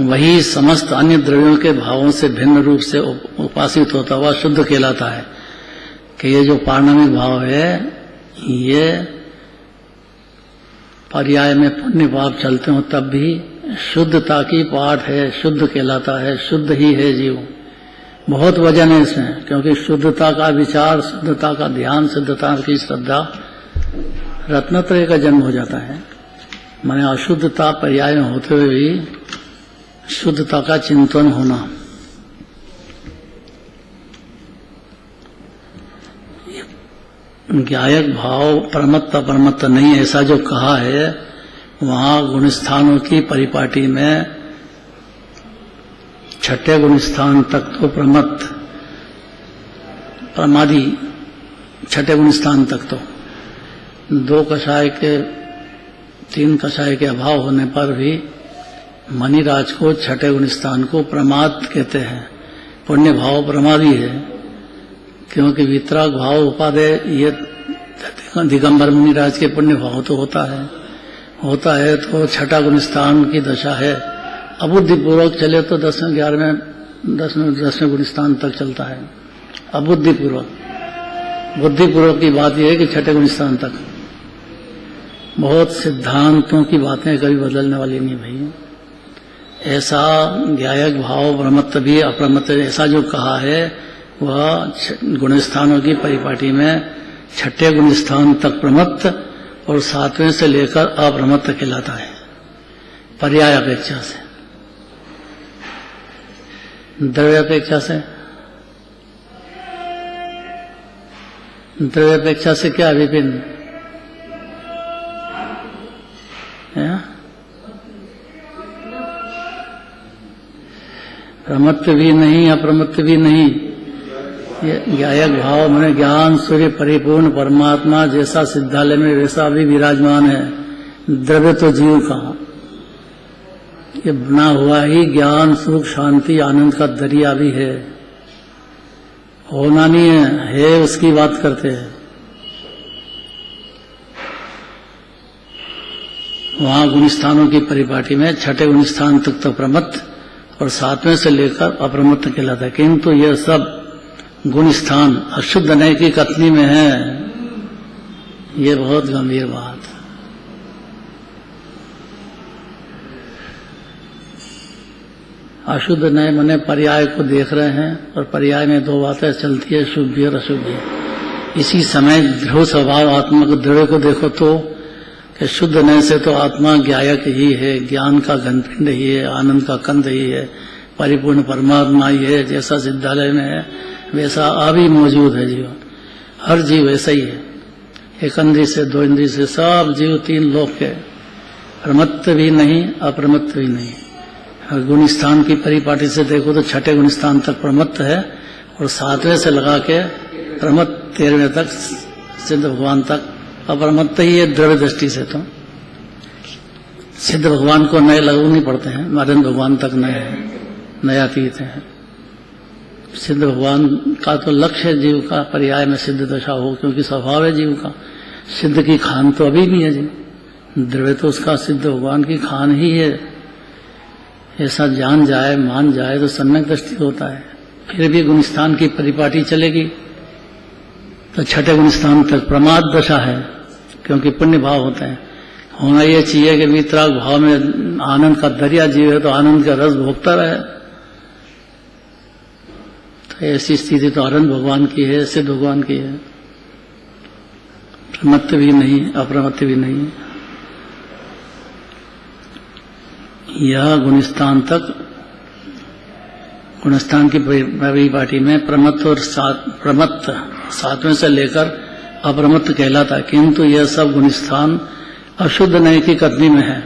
वही समस्त अन्य द्रव्यों के भावों से भिन्न रूप से उपासित होता हुआ शुद्ध कहलाता है। कि ये जो पारणामिक भाव है, ये पर्याय में पुण्य पाप चलते हो तब भी शुद्धता की पाठ है, शुद्ध कहलाता है, शुद्ध ही है जीव। बहुत वजन है इसमें, क्योंकि शुद्धता का विचार, शुद्धता का ध्यान, शुद्धता की श्रद्धा, रत्नत्रय का जन्म हो जाता है। माने अशुद्धता पर्याय में होते हुए भी शुद्धता का चिंतन होना। ज्ञायक भाव परमत्त अपरमत्त नहीं, ऐसा जो कहा है, वहां गुणस्थानों की परिपाटी में छठे गुण स्थान तक तो प्रमादी, छठे गुण स्थान तक तो 2 कषाय के 3 कषाय के अभाव होने पर भी मणिराज को छठे गुण स्थान को प्रमाद कहते हैं। पुण्य भाव प्रमादी है, क्योंकि वितराग भाव उपादेय ये दिगंबर मुनिराज के पुण्य भाव तो होता है तो छठा गुण स्थान की दशा है। अबुद्धिपूर्वक चले तो 10वें 11वें 10वें गुण स्थान तक चलता है। अबुद्धिपूर्वक, बुद्धिपूर्वक की बात यह है कि छठे गुण स्थान तक। बहुत सिद्धांतों की बातें कभी बदलने वाली नहीं भाई। ऐसा ज्ञायक भाव ब्रह्मत्व भी अप्रमत्व ऐसा जो कहा है वह गुण स्थानों की परिपाटी में छठे गुण स्थान तक प्रमत्त और 7वें से लेकर अप्रमत्त कहलाता है, पर्याय अपेक्षा से, द्रव्य अपेक्षा से। द्रव्य अपेक्षा से क्या विभिन्न है? प्रमत्त भी नहीं अप्रमत्त भी नहीं। ज्ञायक भाव में ज्ञान सूर्य परिपूर्ण परमात्मा जैसा सिद्धालय में वैसा भी विराजमान है। द्रव्य तो जीव का ये बना हुआ ही ज्ञान सुख शांति आनंद का दरिया भी है। होना नहीं है उसकी बात करते हैं। वहां गुण स्थानों की परिपाटी में छठे गुण स्थान तक तो प्रमत्त और 7वें से लेकर अप्रमत्त कहलाता है। किंतु यह सब गुण स्थान अशुद्ध नय की कथनी में है। ये बहुत गंभीर बात। अशुद्ध नय मने पर्याय को देख रहे हैं और पर्याय में 2 बातें चलती है, शुद्धि और अशुद्धि। इसी समय दृढ़ स्वभाव आत्मा को दृढ़ को देखो तो कि शुद्ध नय से तो आत्मा ज्ञायक ही है, ज्ञान का घनपिंड ही है, आनंद का कंद ही है, परिपूर्ण परमात्मा ही है। जैसा सिद्धालय में है वैसा अभी मौजूद है जीवन। हर जीव वैसा ही है, 1 इंद्रिय से 2 इंद्रिय से सब जीव 3 लोक के, प्रमत्त भी नहीं अप्रमत्त भी नहीं। हर गुण स्थान की परिपाटी से देखो तो छठे गुण स्थान तक प्रमत्त है और 7वें से लगा के प्रमत्त 13वें तक सिद्ध भगवान तक अप्रमत्त ही है। द्रव्य दृष्टि से तो सिद्ध भगवान को नए लागू नहीं पड़ते हैं, नरेंद्र भगवान तक नए हैं, नयातीत है। सिद्ध भगवान का तो लक्ष्य है जीव का पर्याय में सिद्ध दशा हो, क्योंकि स्वभाव है जीव का। सिद्ध की खान तो अभी भी है जी, द्रव्य तो उसका सिद्ध भगवान की खान ही है। ऐसा जान जाए मान जाए तो सम्यक दृष्टि होता है। फिर भी गुण स्थान की परिपाटी चलेगी तो छठे गुण स्थान तक प्रमाद दशा है, क्योंकि पुण्य भाव होते हैं। होना ये चाहिए कि वितराग भाव में आनंद का दरिया जीव है तो आनंद का रस भोगता रहे। तो ऐसी स्थिति तो आनंद भगवान की है, सिद्ध भगवान की है। प्रमत्त भी नहीं अप्रमत्त भी नहीं। यह गुणस्थान तक, गुणस्थान की परिपाटी में प्रमत्त और प्रमत्त 7वें से लेकर अप्रमत्त कहलाता है। किंतु यह सब गुणस्थान अशुद्ध नय की कथनी में है।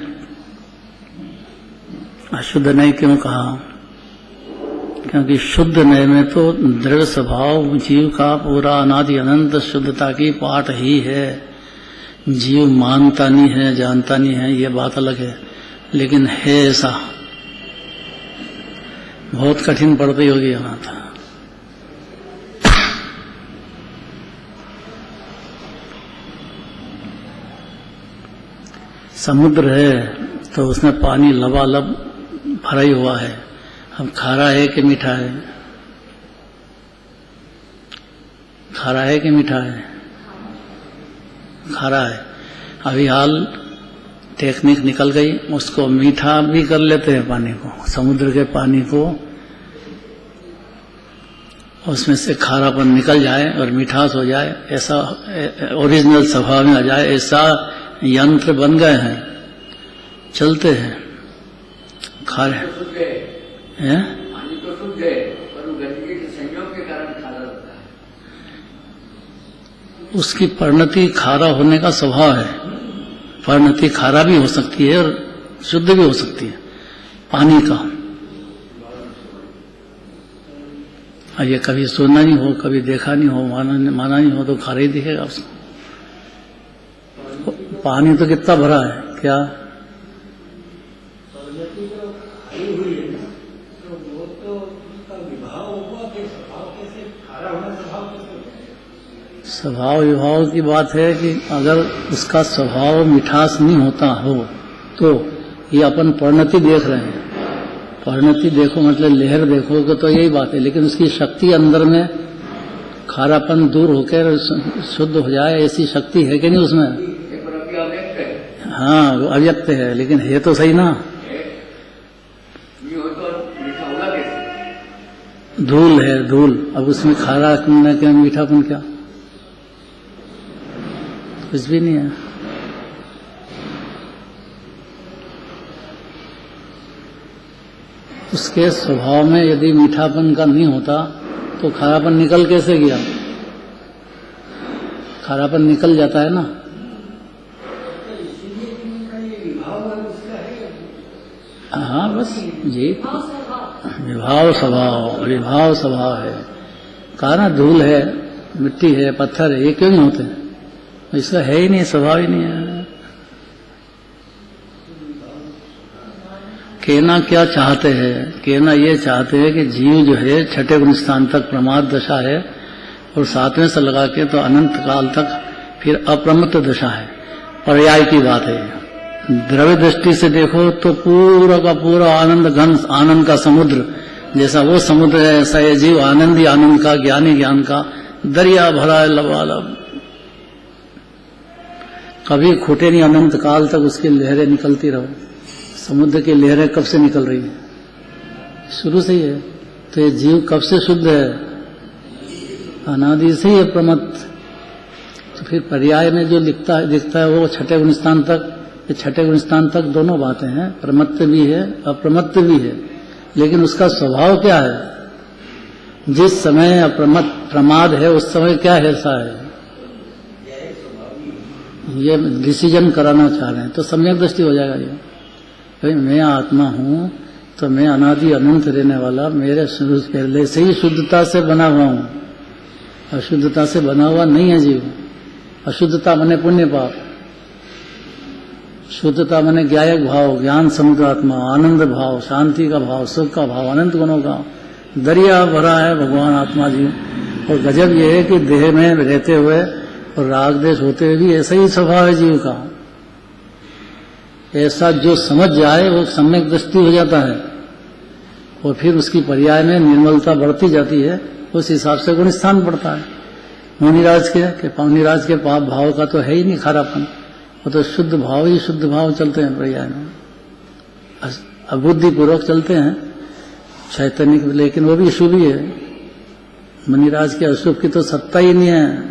अशुद्ध नय क्यों कहा? क्योंकि शुद्ध नय में तो दृढ़ स्वभाव जीव का पूरा अनादि अनंत शुद्धता की पाठ ही है। जीव मानता नहीं है, जानता नहीं है, ये बात अलग है, लेकिन है ऐसा। बहुत कठिन पड़ती होगी यहाँ था। समुद्र है तो उसमें पानी लबालब भरा ही हुआ है। अब खारा है कि मीठा है? खारा है कि मीठा है? खारा है। अभी हाल टेक्निक निकल गई, उसको मीठा भी कर लेते हैं पानी को, समुद्र के पानी को, उसमें से खारापन निकल जाए और मिठास हो जाए, ऐसा ओरिजिनल स्वभाव में आ जाए, ऐसा यंत्र बन गए हैं, चलते हैं। खारे हैं पानी तो शुद्ध है, पर गंदगी के संयोग के कारण खारा होता है। उसकी परिणति खारा होने का स्वभाव है। परिणति खारा भी हो सकती है और शुद्ध भी हो सकती है पानी का। और ये कभी सुना नहीं हो, कभी देखा नहीं हो, माना नहीं हो तो खारा ही दिखेगा उसको। पानी तो कितना भरा है, क्या सरस्वती तो आई हुई है ना, तो वो तो उसका विभाव हुआ कि स्वभाव कैसे खारा होना, स्वभाव कैसे होता है? स्वभाव विभाव की बात है कि अगर उसका स्वभाव मिठास नहीं होता हो तो ये अपन परिणति देख रहे हैं। परिणति देखो मतलब लहर देखोगे तो यही बात है, लेकिन उसकी शक्ति अंदर में खारापन दूर होकर शुद्ध हो जाए, ऐसी शक्ति है कि नहीं उसमें? ये पर अभी अव्यक्त है, हाँ वो अव्यक्त है, लेकिन है तो सही ना। ये हो तो मीठा होगा कैसे? धूल है धूल, अब उसमें खारा क्या मीठापन क्या, कुछ भी नहीं है। उसके स्वभाव में यदि मीठापन का नहीं होता तो खारापन निकल कैसे गया? खारापन निकल जाता है ना। तो इसीलिए कि उनका ये विभाव है, उसका है। हाँ बस ये भाव स्वभाव विभाव स्वभाव, विभाव स्वभाव है। कहा ना धूल है, मिट्टी है, पत्थर है, ये क्यों नहीं होते? इसका है ही नहीं, स्वभाव ही नहीं है। कहना क्या चाहते हैं? कहना ये चाहते हैं कि जीव जो है छठे गुण स्थान तक प्रमाद दशा है और सातवें से लगा के तो अनंत काल तक फिर अप्रमत्त दशा है। पर्याय की बात है। द्रव्य दृष्टि से देखो तो पूरा का पूरा आनंद घन, आनंद का समुद्र जैसा वो समुद्र है, ऐसा ये जीव आनंद ही आनंद का, ज्ञानी ज्ञान का दरिया भरा है लबालब। कभी खूटे नहीं, अनंत काल तक उसकी लहरें निकलती रहो। समुद्र की लहरें कब से निकल रही है? शुरू से ही है। तो ये जीव कब से शुद्ध है? अनादि से ही प्रमत्त। तो फिर पर्याय में जो दिखता है वो छठे गुण स्थान तक, ये छठे गुण स्थान तक दोनों बातें हैं, प्रमत्त भी है अप्रमत्त भी है। लेकिन उसका स्वभाव क्या है? जिस समय अप्रमत्त प्रमाद है उस समय क्या ऐसा है, ये डिसीजन कराना चाह रहे हैं तो सम्यक दृष्टि हो जाएगा। ये भाई मैं आत्मा हूं तो मैं अनादि अनंत रहने वाला, मेरे शुरू पहले से ही शुद्धता से बना हुआ हूं। अशुद्धता से बना हुआ नहीं है जीव। अशुद्धता मने पुण्य पाप, शुद्धता मने ज्ञायक भाव, ज्ञान समुद्र आत्मा, आनंद भाव, शांति का भाव, सुख का भाव, अनंत गुणों का दरिया भरा है भगवान आत्मा जी। और गजब ये है कि देह में रहते हुए और राग देश होते हुए भी ऐसा ही स्वभाव है जीव का। ऐसा जो समझ जाए वो सम्यक दृष्टि हो जाता है और फिर उसकी पर्याय में निर्मलता बढ़ती जाती है, उस हिसाब से गुण स्थान बढ़ता है। मुनिराज के पाप भाव का तो है ही नहीं खारापन, वो तो शुद्ध भाव ही शुद्ध भाव चलते हैं पर्याय में, अबुद्धिपूर्वक चलते हैं चैतन्य, लेकिन वो भी शुभ ही है। मुनिराज के अशुभ की तो सत्ता ही नहीं है।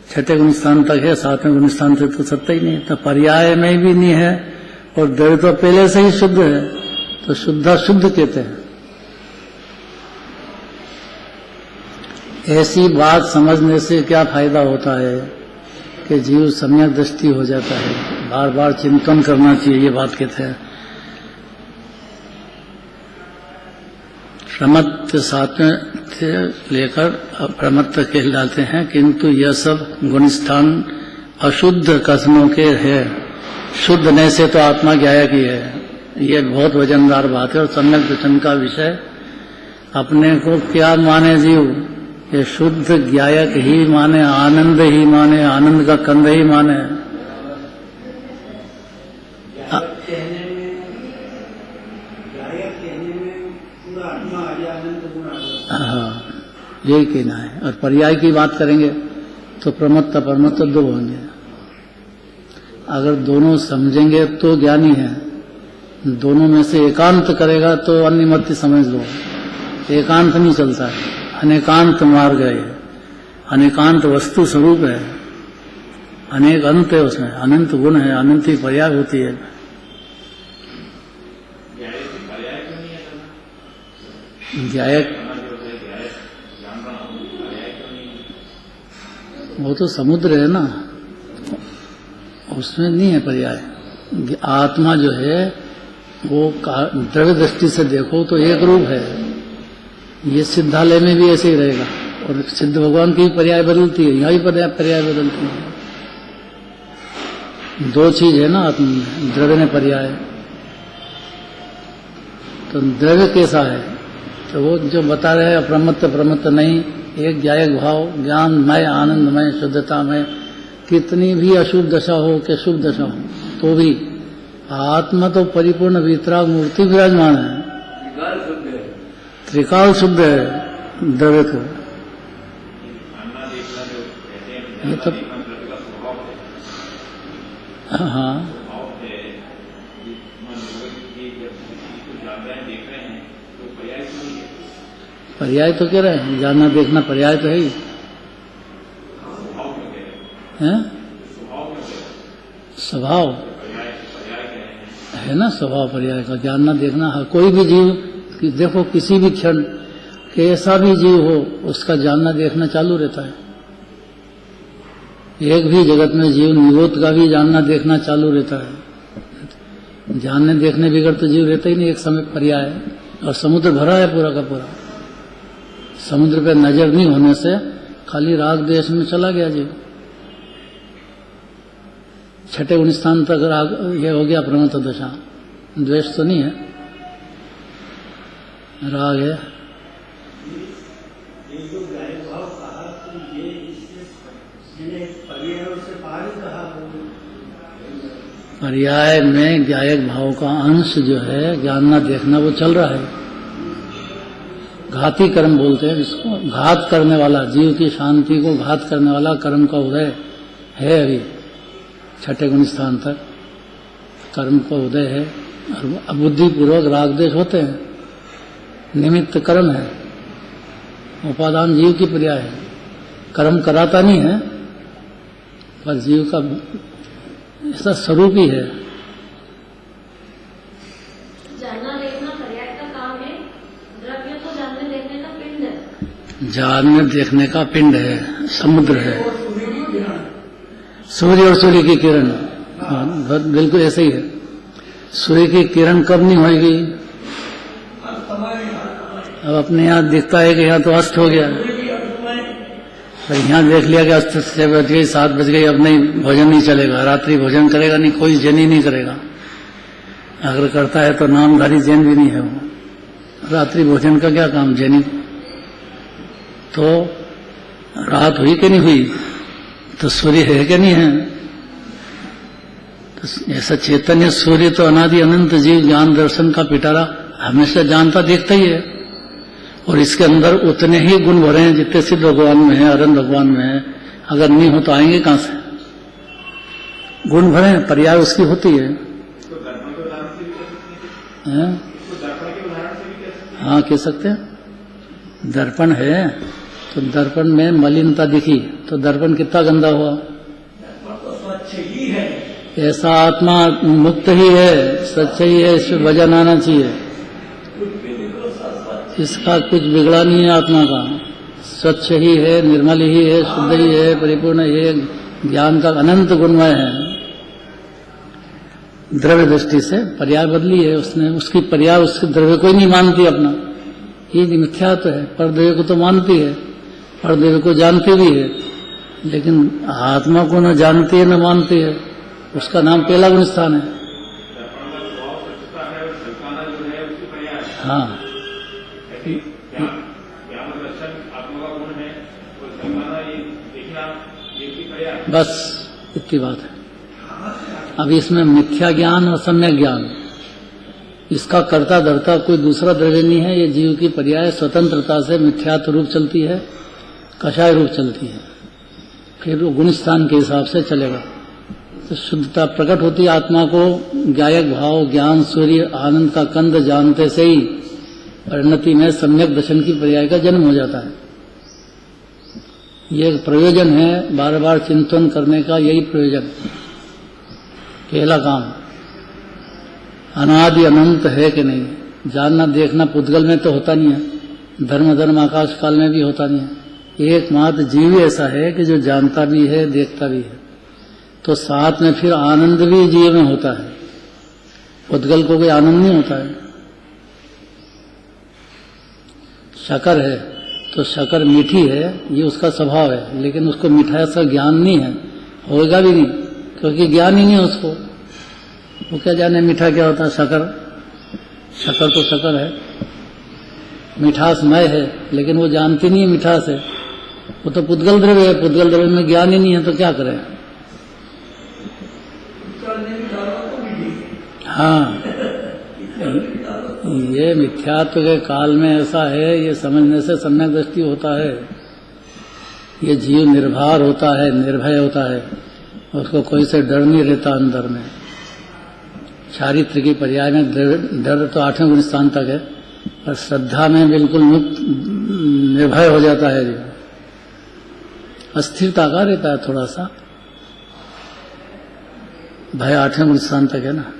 छठे गुण स्थान तक है, सातवें गुण स्थान तक तो सत्ता ही नहीं है, तो पर्याय में भी नहीं है। और द्रव्य तो पहले से ही शुद्ध है, तो शुद्धा शुद्ध कहते हैं। ऐसी बात समझने से क्या फायदा होता है कि जीव सम्यक दृष्टि हो जाता है। बार बार चिंतन करना चाहिए, ये बात कहते हैं। प्रमत्त सातवें से लेकर अप्रमत्त कहलाते हैं, किंतु यह सब गुणस्थान अशुद्ध कथनों के है। शुद्ध न से तो आत्मा ज्ञायक ही है। ये बहुत वजनदार बात है और सम्यक दर्शन का विषय। अपने को क्या माने जीव? ये शुद्ध ज्ञायक ही माने, आनंद ही माने, आनंद का कंद ही माने। हाँ, यही कहना है। और पर्याय की बात करेंगे तो प्रमत्त अप्रमत्त दो होंगे। अगर दोनों समझेंगे तो ज्ञानी है, दोनों में से एकांत करेगा तो अन्यमति समझ लो। एकांत नहीं चलता है, अनेकांत मार्ग है। अनेकांत वस्तु स्वरूप है, अनेक अंत है उसमें, अनंत गुण है, अनंत ही पर्याय होती है। ज्ञायक वो तो समुद्र है ना, उसमें नहीं है पर्याय। आत्मा जो है वो द्रव्य दृष्टि से देखो तो एक रूप है, ये सिद्धालय में भी ऐसे ही रहेगा, और सिद्ध भगवान की भी पर्याय बदलती है, यहाँ भी पर्याय बदलती है। दो चीज है ना आत्मा में, द्रव्य में पर्याय। तो द्रव्य कैसा है, तो वो जो बता रहे हैं अप्रमत्त प्रमत्त नहीं, एक ज्ञायक भाव, ज्ञानमय, आनंदमय, शुद्धतामय, कितनी भी अशुभ दशा हो कि शुभ दशा हो, तो भी आत्मा तो परिपूर्ण वितराग मूर्ति विराजमान है, विकार शुद्ध है। त्रिकाल शुद्ध है द्रव्य को। ये तो हाँ, पर्याय तो कह रहे हैं, जानना देखना पर्याय तो है ही है? स्वभाव है ना, स्वभाव पर्याय का जानना देखना है। कोई भी जीव देखो, किसी भी क्षण कैसा भी जीव हो, उसका जानना देखना चालू रहता है। एक भी जगत में जीव निरोध का भी जानना देखना चालू रहता है। जानने देखने बिगड़ तो जीव रहता ही नहीं, एक समय पर्याय है। और समुद्र भरा है पूरा का पूरा, समुद्र पे नजर नहीं होने से खाली राग देश में चला गया जीव। छठे 19 स्थान तक राग ये हो गया प्रमत्त दशा, द्वेष तो नहीं है, राग है। ये जो ज्ञायक भाव कहा, तो ये इसने पर्याय से पार ही कहा। पर्याय में ज्ञायक भाव का अंश जो है, जानना देखना, वो चल रहा है। घाती कर्म बोलते हैं जिसको, घात करने वाला, जीव की शांति को घात करने वाला कर्म का उदय है। अभी छठे 19 स्थान तक कर्म का उदय है, और अबुद्धिपूर्वक रागद्वेष होते हैं, निमित्त कर्म है। उपादान जीव की पर्याय है, कर्म कराता नहीं है, पर जीव का ऐसा स्वरूप ही है। जानना देखना पर्याय का काम है, द्रव्य तो जानने देखने का पिंड है। जानने देखने का पिंड है, समुद्र है, सूर्य और सूर्य की किरण। हाँ, बिल्कुल ऐसे ही है। सूर्य की किरण कब नहीं होगी? अब अपने यहाँ दिखता है कि यहाँ तो अस्त हो गया, पर यहाँ देख लिया कि अस्त 6 बज गई, 7 बज गई, अब नहीं, भोजन नहीं चलेगा, रात्रि भोजन करेगा नहीं, कोई जैन ही नहीं करेगा। अगर करता है तो नामधारी जैन भी नहीं है वो, रात्रि भोजन का क्या काम जैनी। तो रात हुई कि नहीं हुई, तो सूर्य है कि नहीं है। तो ऐसा चैतन्य सूर्य तो अनादि अनंत जीव ज्ञान दर्शन का पिटारा हमेशा जानता देखता ही है, और इसके अंदर उतने ही गुण भरे हैं जितने सिद्ध भगवान में है, अरहंत भगवान में है। अगर नहीं हो तो आएंगे कहां से? गुण भरे हैं, पर्याय उसकी होती है। हाँ, कह सकते हैं। दर्पण है तो दर्पण में मलिनता दिखी तो दर्पण कितना गंदा हुआ? स्वच्छ ही है, ऐसा आत्मा मुक्त ही है, सच्च ही है, इसमें वजन आना चाहिए। इसका कुछ बिगड़ा नहीं है आत्मा का, स्वच्छ ही है, निर्मल ही है, शुद्ध ही है, परिपूर्ण ही है, ज्ञान का अनंत गुणमय है। द्रव्य दृष्टि से पर्याय बदली है उसने, उसकी पर्याय उसके द्रव्य को ही नहीं मानती अपना, ये मिथ्यात्व है। पर द्रव्य को तो मानती है, पर द्रव्य को जानती भी है, लेकिन आत्मा को न जानती है न मानती है। उसका नाम पहला गुण स्थान है। हाँ, बस इतनी बात है। अब इसमें मिथ्या ज्ञान और सम्यक ज्ञान, इसका कर्ता धर्ता कोई दूसरा द्रव्य नहीं है। ये जीव की पर्याय स्वतंत्रता से मिथ्यात्व रूप चलती है, कषाय रूप चलती है, फिर वो गुण स्थान के हिसाब से चलेगा। तो शुद्धता प्रकट होती है आत्मा को, ज्ञायक भाव, ज्ञान, सूर्य, आनंद का कंद जानते से ही परिणति में सम्यक दर्शन की पर्याय का जन्म हो जाता है। ये एक प्रयोजन है, बार बार चिंतन करने का यही प्रयोजन, पहला काम। अनादि अनंत है कि नहीं, जानना देखना पुद्गल में तो होता नहीं है, धर्म धर्म आकाश काल में भी होता नहीं है। एकमात्र जीव ऐसा है कि जो जानता भी है, देखता भी है, तो साथ में फिर आनंद भी जीव में होता है। पुद्गल को कोई आनंद नहीं होता है। शकर है तो शकर मीठी है, ये उसका स्वभाव है, लेकिन उसको मिठास का ज्ञान नहीं है, होगा भी नहीं, क्योंकि ज्ञान ही नहीं है उसको। वो क्या जाने मीठा क्या होता है। शकर तो शकर है, मिठासमय है, लेकिन वो जानती नहीं है मिठास है। वो तो पुद्गल द्रव्य है, पुद्गल द्रव्य में ज्ञान ही नहीं है तो क्या करें। हाँ, ये मिथ्यात्व के काल में ऐसा है, ये समझने से सम्यक दृष्टि होता है। ये जीव निर्भर होता है, निर्भय होता है, उसको कोई से डर नहीं रहता अंदर में। चारित्र की पर्याय में डर तो 8वें गुण स्थान तक है, पर श्रद्धा में बिल्कुल मुक्त निर्भय हो जाता है जीव। अस्थिरता का रहता है थोड़ा सा, भय 8वें गुण स्थान तक है ना।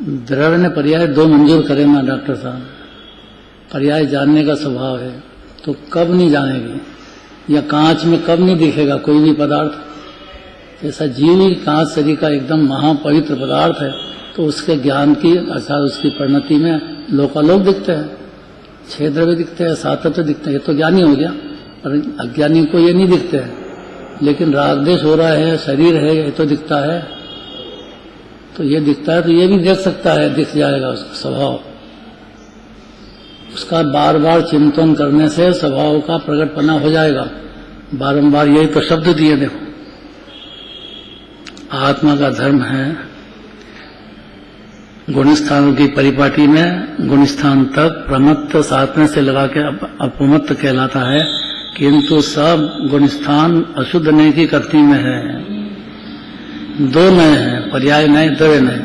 द्रव्य ने पर्याय 2 मंजूर करे ना डॉक्टर साहब। पर्याय जानने का स्वभाव है, तो कब नहीं जानेगी, या कांच में कब नहीं दिखेगा कोई भी पदार्थ। जैसा जीव ही कांच शरीर का एकदम महापवित्र पदार्थ है, तो उसके ज्ञान की अर्थात उसकी परिणति में लोकालोक दिखते हैं, 6 द्रव्य दिखते हैं, 7 तत्व दिखते हैं। ये तो ज्ञानी हो गया, पर अज्ञानी को ये नहीं दिखते हैं। लेकिन राग द्वेष हो रहा है, शरीर है, ये तो दिखता है, तो ये दिखता है, तो ये भी देख सकता है, दिख जाएगा उसका स्वभाव। उसका बार बार चिंतन करने से स्वभाव का प्रकटपना हो जाएगा। बारंबार यही तो शब्द दिए, देखो आत्मा का धर्म है गुणस्थानों की परिपाटी में गुणस्थान तक प्रमत्त 7वें से लगा के अपमत्त कहलाता है, किंतु सब गुणस्थान अशुद्ध नय की करती में है। 2 नय है, पर्याय नय, द्रव्य नय।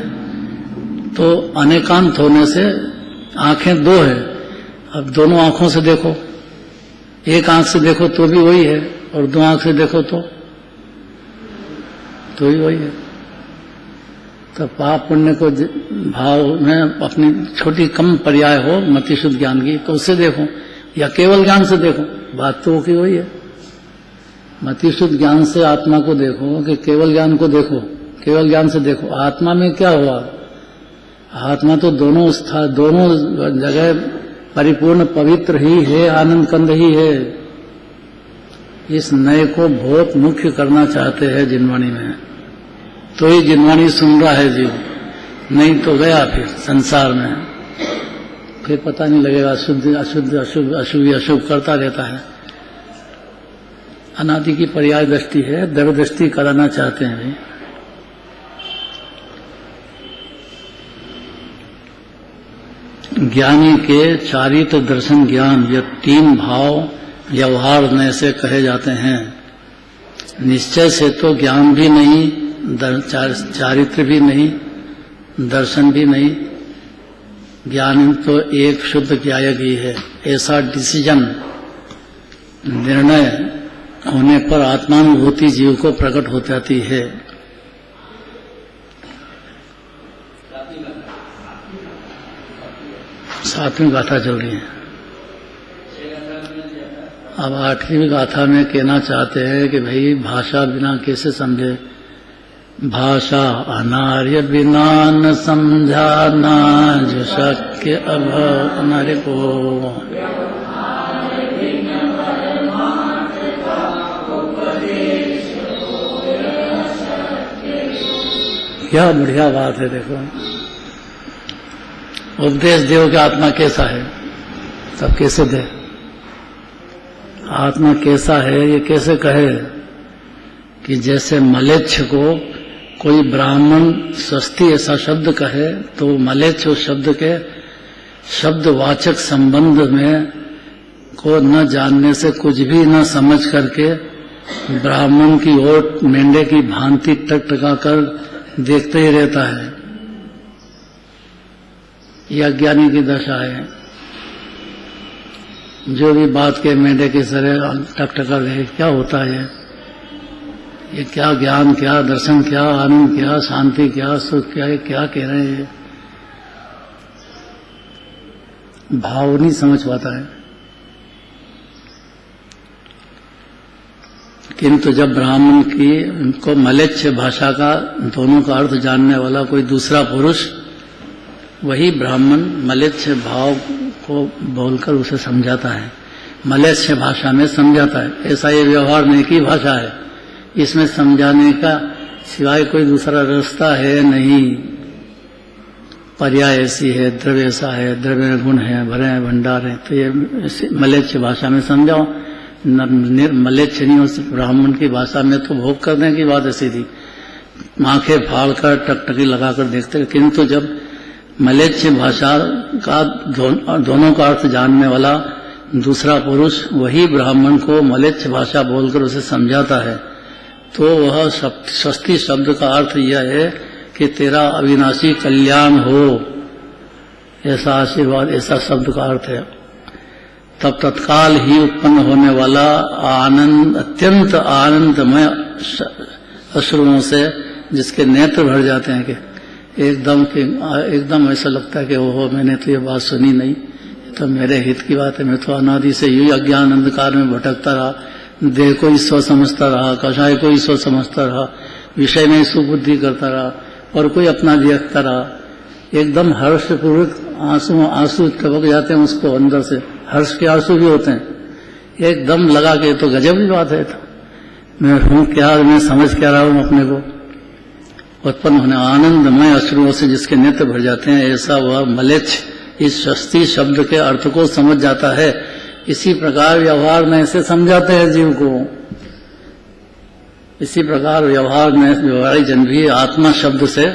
तो अनेकांत होने से आंखें 2 है। अब दोनों आंखों से देखो, एक आंख से देखो तो भी वही है, और 2 आंख से देखो तो भी वही है। तो पाप पुण्य को भाव में अपनी छोटी कम पर्याय हो मति शुद्ध ज्ञान की, तो उससे देखो, या केवल ज्ञान से देखो, बात तो की वही है। मति शुद्ध ज्ञान से आत्मा को देखो कि केवल ज्ञान को देखो, केवल ज्ञान से देखो। आत्मा में क्या हुआ, आत्मा तो दोनों जगह परिपूर्ण पवित्र ही है, आनंद कंद ही है। इस नए को बहुत मुख्य करना चाहते हैं जिनवाणी में, तो ये जिनवाणी सुन रहा है जीव, नहीं तो गया फिर संसार में, फिर पता नहीं लगेगा। शुद्ध अशुद्ध, अशुभ अशुभ अशुभ करता रहता है। अनादि की पर्याय दृष्टि है, द्रव्य दृष्टि कराना चाहते हैं भाई। ज्ञानी के चारित्र दर्शन ज्ञान, ये 3 भाव व्यवहार नए से कहे जाते हैं। निश्चय से तो ज्ञान भी नहीं, चारित्र भी नहीं, दर्शन भी नहीं। ज्ञान तो एक शुद्ध ज्ञायक ही है। ऐसा डिसीजन, निर्णय होने पर आत्मानुभूति जीव को प्रकट हो जाती है। सातवीं गाथा चल रही है। अब 8वीं गाथा में कहना चाहते हैं कि भाई भाषा बिना कैसे समझे। भाषा अनार्य बिना न समझाना जो शक्य अब अनार्य को। क्या बढ़िया बात है। देखो उपदेश देव कि आत्मा कैसा है, तब कैसे दे। आत्मा कैसा है ये कैसे कहे कि जैसे मलेच्छ को कोई ब्राह्मण सस्ती ऐसा शब्द कहे तो मलेच्छ उस शब्द के शब्दवाचक संबंध में को न जानने से कुछ भी न समझ करके ब्राह्मण की ओर मेंढे की भांति टकटका कर देखते ही रहता है। यह अज्ञानी की दशा है। जो भी बात के मेंढे की तरह टकटका रहे, क्या होता है ये क्या ज्ञान, क्या दर्शन, क्या आनंद, क्या शांति, क्या सुख, क्या है, क्या कह रहे हैं। भाव नहीं समझ पाता है। किंतु जब ब्राह्मण की उनको मलेच्छ भाषा का दोनों का अर्थ जानने वाला कोई दूसरा पुरुष, वही ब्राह्मण मलेच्छ भाव को बोलकर उसे समझाता है, मलेच्छ भाषा में समझाता है। ऐसा ये व्यवहार नहीं की भाषा है, इसमें समझाने का सिवाय कोई दूसरा रास्ता है नहीं। पर्याय ऐसी है, द्रव्य ऐसा है, द्रव्य में गुण है, भरे हैं, भंडार है, तो ये मलेच्छ भाषा में समझाओ। मलेच्छ नहीं हो, ब्राह्मण की भाषा में तो भोग करने की बात ऐसी थी, आंखें फाड़ कर टकटकी लगाकर देखते। किंतु जब मलेच्छ भाषा का दोनों का अर्थ जानने वाला दूसरा पुरुष वही ब्राह्मण को मलेच्छ भाषा बोलकर उसे समझाता है, तो वह षष्ठी शब्द का अर्थ यह है कि तेरा अविनाशी कल्याण हो, ऐसा आशीर्वाद, ऐसा शब्द का अर्थ है। तब तत्काल ही उत्पन्न होने वाला आनंद, अत्यंत आनंदमय अश्रुओं से जिसके नेत्र भर जाते हैं कि एकदम ऐसा लगता है कि ओहो, मैंने तो ये बात सुनी नहीं, ये तो मेरे हित की बात है, मैं तो अनादि से यूं अज्ञान अंधकार में भटकता रहा, देह को ईश्वर समझता रहा, कषाय को ईश्वर समझता रहा, विषय में सुबुद्धि करता रहा और कोई अपना देखता रहा। एकदम हर्षपूर्वक आंसू टपक जाते हैं उसको अंदर से, हर्ष के आंसू भी होते हैं, एकदम लगा के तो गजब की बात है, तो मैं हूँ क्या, मैं समझ क्या रहा हूँ अपने को। उत्पन्न होने आनंदमय अश्रुओं से जिसके नेत्र भर जाते हैं, ऐसा वह मलेच्छ इस षष्ठी शब्द के अर्थ को समझ जाता है। इसी प्रकार व्यवहार में ऐसे समझाते हैं जीव को। इसी प्रकार व्यवहार में व्यवहारिक जन भी आत्मा शब्द से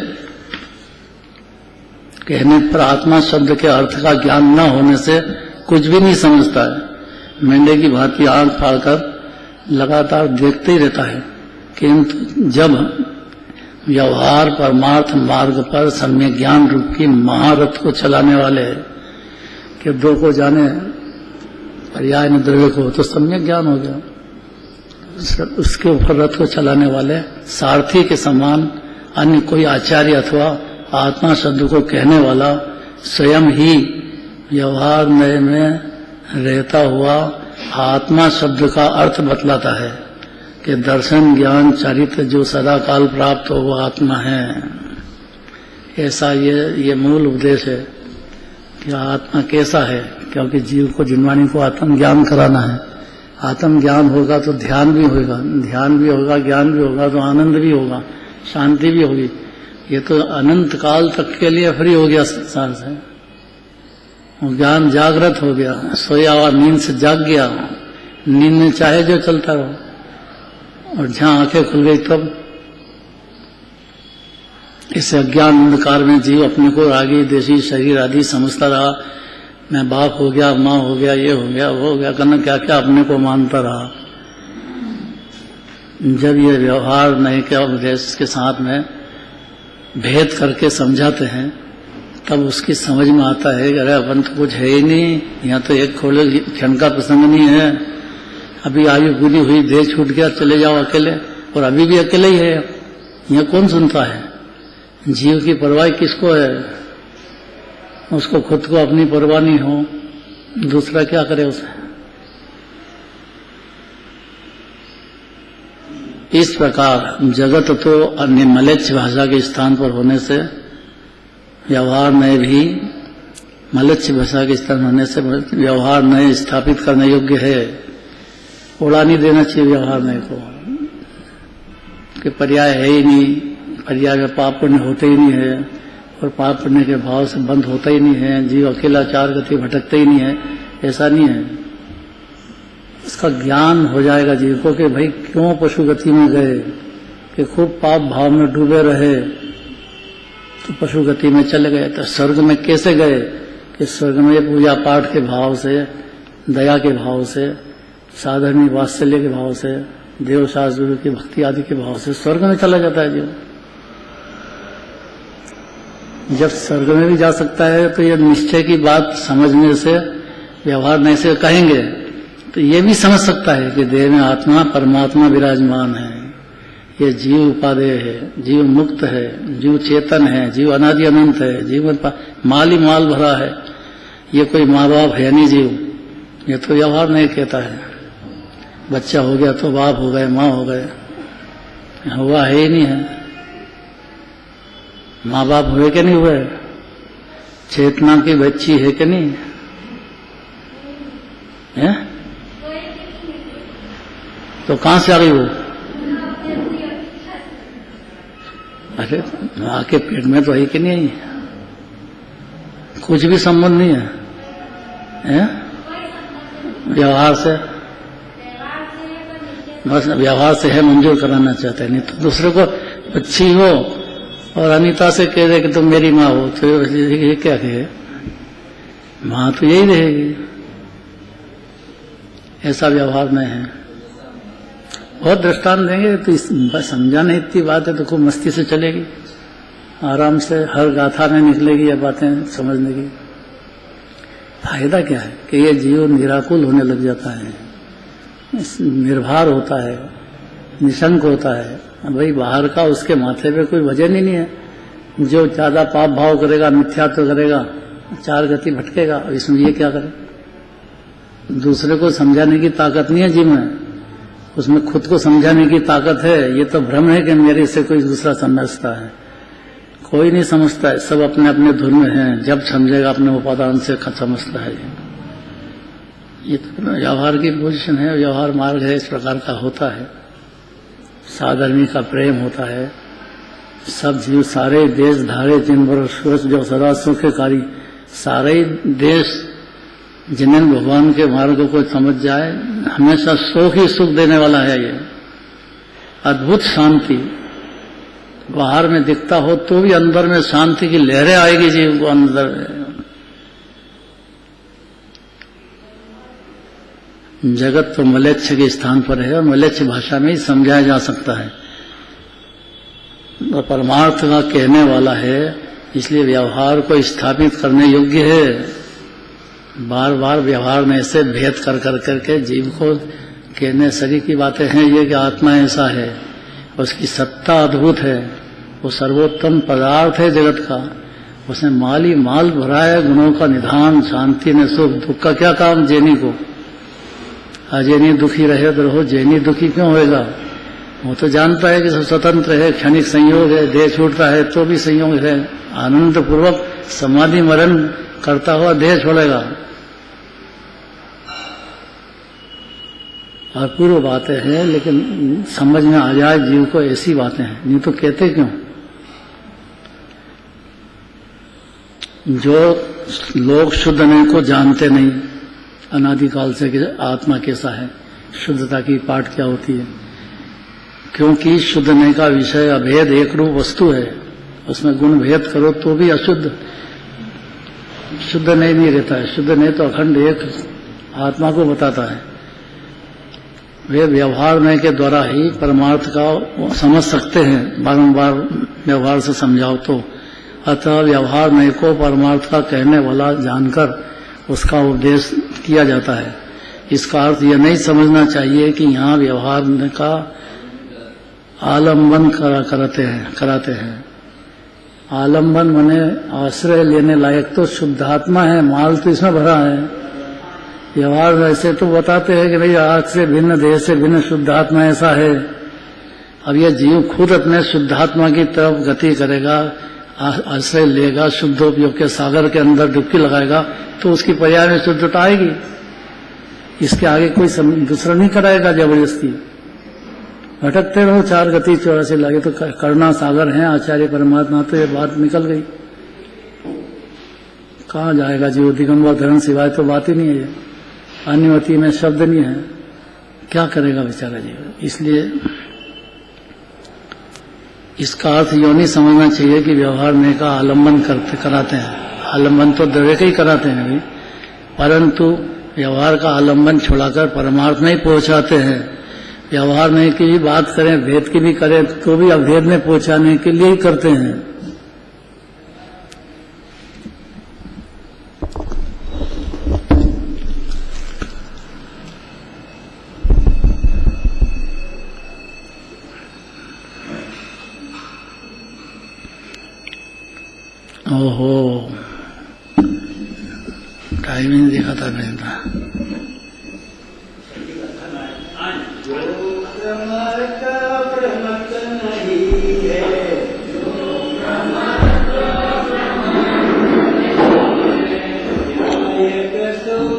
कहने पर आत्मा शब्द के अर्थ का ज्ञान न होने से कुछ भी नहीं समझता है। मेंढे की भांति आंख फाड़कर लगातार देखते ही रहता है, किंतु जब व्यवहार परमार्थ मार्ग पर सम्यक ज्ञान रूप की महारथ को चलाने वाले कि दो को जाने पर्याय में द्रव्य को, तो सम्यक ज्ञान हो गया। उसके ऊपर रथ को चलाने वाले सारथी के समान अन्य कोई आचार्य अथवा आत्मा शब्द को कहने वाला स्वयं ही व्यवहार में रहता हुआ आत्मा शब्द का अर्थ बतलाता है कि दर्शन ज्ञान चरित्र जो सदा काल प्राप्त हो वो आत्मा है। ऐसा ये मूल उपदेश है कि आत्मा कैसा है, क्योंकि जीव को जिनवाणी को आत्मज्ञान कराना है। आत्मज्ञान होगा तो ध्यान भी होगा, ध्यान भी होगा, ज्ञान भी होगा तो आनंद भी होगा, शांति भी होगी। ये तो अनंत काल तक के लिए फ्री हो गया संसार से, ज्ञान जागृत हो गया, सोया हुआ नींद से जाग गया, नींद में चाहे जो चलता रहो, और जहां आंखें खुल गई तब इस अज्ञान अंधकार में जीव अपने को रागी देशी शरीर आदि समझता रहा। मैं बाप हो गया, माँ हो गया, ये हो गया, वो हो गया, करना क्या क्या अपने को मानता रहा। जब ये व्यवहार नहीं के उपदेश के साथ में भेद करके समझाते हैं, तब उसकी समझ में आता है कि अरे अपन तो कुछ है ही नहीं, यहाँ तो एक खोले क्षण का प्रसंग नहीं है। अभी आयु पूरी हुई, देह छूट गया, चले जाओ अकेले, और अभी भी अकेले ही है। यहाँ कौन सुनता है? जीव की परवाह किसको है? उसको खुद को अपनी परवाह नहीं हो, दूसरा क्या करे उसे। इस प्रकार जगत तो अन्य मलेच्छ भाषा के स्थान पर होने से व्यवहार में भी मलेच्छ भाषा के स्थान होने से व्यवहार में स्थापित करने योग्य है। उड़ा नहीं देना चाहिए व्यवहार में को कि पर्याय है ही नहीं, पर्याय में पाप पुण्य होते ही नहीं है, और पाप पुण्य के भाव से बंद होता ही नहीं है, जीव अकेला चार गति भटकते ही नहीं है। ऐसा नहीं है। इसका ज्ञान हो जाएगा जीव को कि भाई क्यों पशु गति में गए, कि खूब पाप भाव में डूबे रहे तो पशु गति में चले गए। तो स्वर्ग में कैसे गए? कि स्वर्ग में पूजा पाठ के भाव से, दया के भाव से, साधर्मी वात्सल्य के भाव से, देव शास्त्र की भक्ति आदि के भाव से स्वर्ग में चला जाता है जीव। जब स्वर्ग में भी जा सकता है तो ये निश्चय की बात समझने से, व्यवहार नहीं से कहेंगे तो ये भी समझ सकता है कि देह में आत्मा परमात्मा विराजमान है, ये जीव उपादेय है, जीव मुक्त है, जीव चेतन है, जीव अनादि अनंत है, जीवन माल ही माल भरा है, ये कोई माँ बाप है नहीं जीव। ये तो व्यवहार नहीं कहता है। बच्चा हो गया तो बाप हो गए, माँ हो गए, हुआ है ही नहीं है। माँ बाप हुए कि नहीं हुए? चेतना की बच्ची है कि नहीं है? तो कहां से आ गई वो? अरे माँ के पेट में तो है कि नहीं है? कुछ भी संबंध नहीं है? व्यवहार से, बस व्यवहार से है, मंजूर कराना चाहते हैं। नहीं तो दूसरे को बच्ची हो और अनीता से कह दे कि तुम मेरी माँ हो, तो ये क्या कहे? माँ तो यही रहेगी। ऐसा व्यवहार में है। बहुत दृष्टांत देंगे तो बस समझाने इतनी बात है तो खूब मस्ती से चलेगी, आराम से हर गाथा में निकलेगी ये बातें समझने की। फायदा क्या है कि ये जीव निराकुल होने लग जाता है, निर्भर होता है, निशंक होता है। भाई बाहर का उसके माथे पे कोई वजन ही नहीं है। जो ज्यादा पाप भाव करेगा, मिथ्यात्व करेगा, चार गति भटकेगा। इसमें ये क्या करे? दूसरे को समझाने की ताकत नहीं है जीव में, उसमें खुद को समझाने की ताकत है। ये तो भ्रम है कि मेरे से कोई दूसरा समझता है। कोई नहीं समझता है, सब अपने अपने धुन में हैं। जब समझेगा अपने उपादान से समझता है। ये तो व्यवहार की पोजीशन है, व्यवहार मार्ग है, इस प्रकार का होता है। साधर्मी का प्रेम होता है। सब जीव, सारे देश धारे जिन वर्ष जो सदा सुखकारी, सारे देश जिन्हें भगवान के मार्ग को समझ जाए, हमेशा सुख ही सुख देने वाला है। ये अद्भुत शांति बाहर में दिखता हो तो भी अंदर में शांति की लहरें आएगी जीव को अंदर। जगत तो मलेच्छ के स्थान पर है और मलेच्छ भाषा में ही समझाया जा सकता है। और परमार्थ का कहने वाला है, इसलिए व्यवहार को स्थापित करने योग्य है। बार बार व्यवहार में ऐसे भेद कर कर करके जीव को कहने सभी की बातें हैं ये कि आत्मा ऐसा है, उसकी सत्ता अद्भुत है, वो सर्वोत्तम पदार्थ है जगत का, उसने माल ही माल भरा है, गुणों का निधान, शांति ने सुख। दुख का क्या काम जैनी को? अजैनी दुखी रहे तो रहो, जैनी दुखी क्यों होएगा? वो तो जानता है कि सब स्वतंत्र है, क्षणिक संयोग है, देह छूटता है तो भी संयोग है। आनंद पूर्वक समाधि मरण करता हुआ देह छोड़ेगा। और पूर्व बातें हैं, लेकिन समझ में आ जाए जीव को ऐसी बातें हैं, नहीं तो कहते क्यों? जो लोग शुद्ध नहीं को जानते नहीं अनादिकाल से कि आत्मा कैसा है, शुद्धता की पाठ क्या होती है, क्योंकि शुद्ध नहीं का विषय अभेद एक रूप वस्तु है, उसमें गुण भेद करो तो भी अशुद्ध, शुद्ध नहीं रहता है। शुद्ध नहीं तो अखंड एक आत्मा को बताता है। वे व्यवहार में के द्वारा ही परमार्थ का समझ सकते हैं, बारंबार व्यवहार से समझाओ तो। अतः व्यवहार में को परमार्थ का कहने वाला जानकर उसका उपदेश किया जाता है। इसका अर्थ यह नहीं समझना चाहिए कि यहाँ व्यवहार का आलम्बन कराते हैं। आलम्बन माने आश्रय लेने लायक तो शुद्धात्मा है, माल तो इसमें भरा है। व्यवहार वैसे तो बताते हैं कि भाई आँख से भिन्न, देह से भिन्न शुद्धात्मा ऐसा है। अब यह जीव खुद अपने शुद्धात्मा की तरफ गति करेगा, आश्रय लेगा, शुद्धोपयोग के सागर के अंदर डुबकी लगाएगा तो उसकी पर्याय में शुद्धता आएगी। इसके आगे कोई दूसरा नहीं कराएगा जबरदस्ती। भटकते रहो, चार गति 84 लगे तो करुणा सागर हैं आचार्य परमात्मा, तो ये बात निकल गई। कहाँ जाएगा जीव? दिगंबर धर्म सिवाय तो बात ही नहीं है। अनुमति में शब्द नहीं है, क्या करेगा बेचारा जीव? इसलिए इसका अर्थ यो नहीं समझना चाहिए कि व्यवहार में का आलम्बन कराते हैं। आलम्बन तो द्रव्य का ही कराते हैं भी, परंतु व्यवहार का आलम्बन छुड़ाकर परमार्थ में ही पहुंचाते हैं। व्यवहार में की भी बात करें, भेद की भी करें तो भी अभेद में पहुंचाने के लिए ही करते हैं। ओहो, टाइम ही नहीं देखा था मैंने। मरता प्रमत नहीं है, न्यायक तो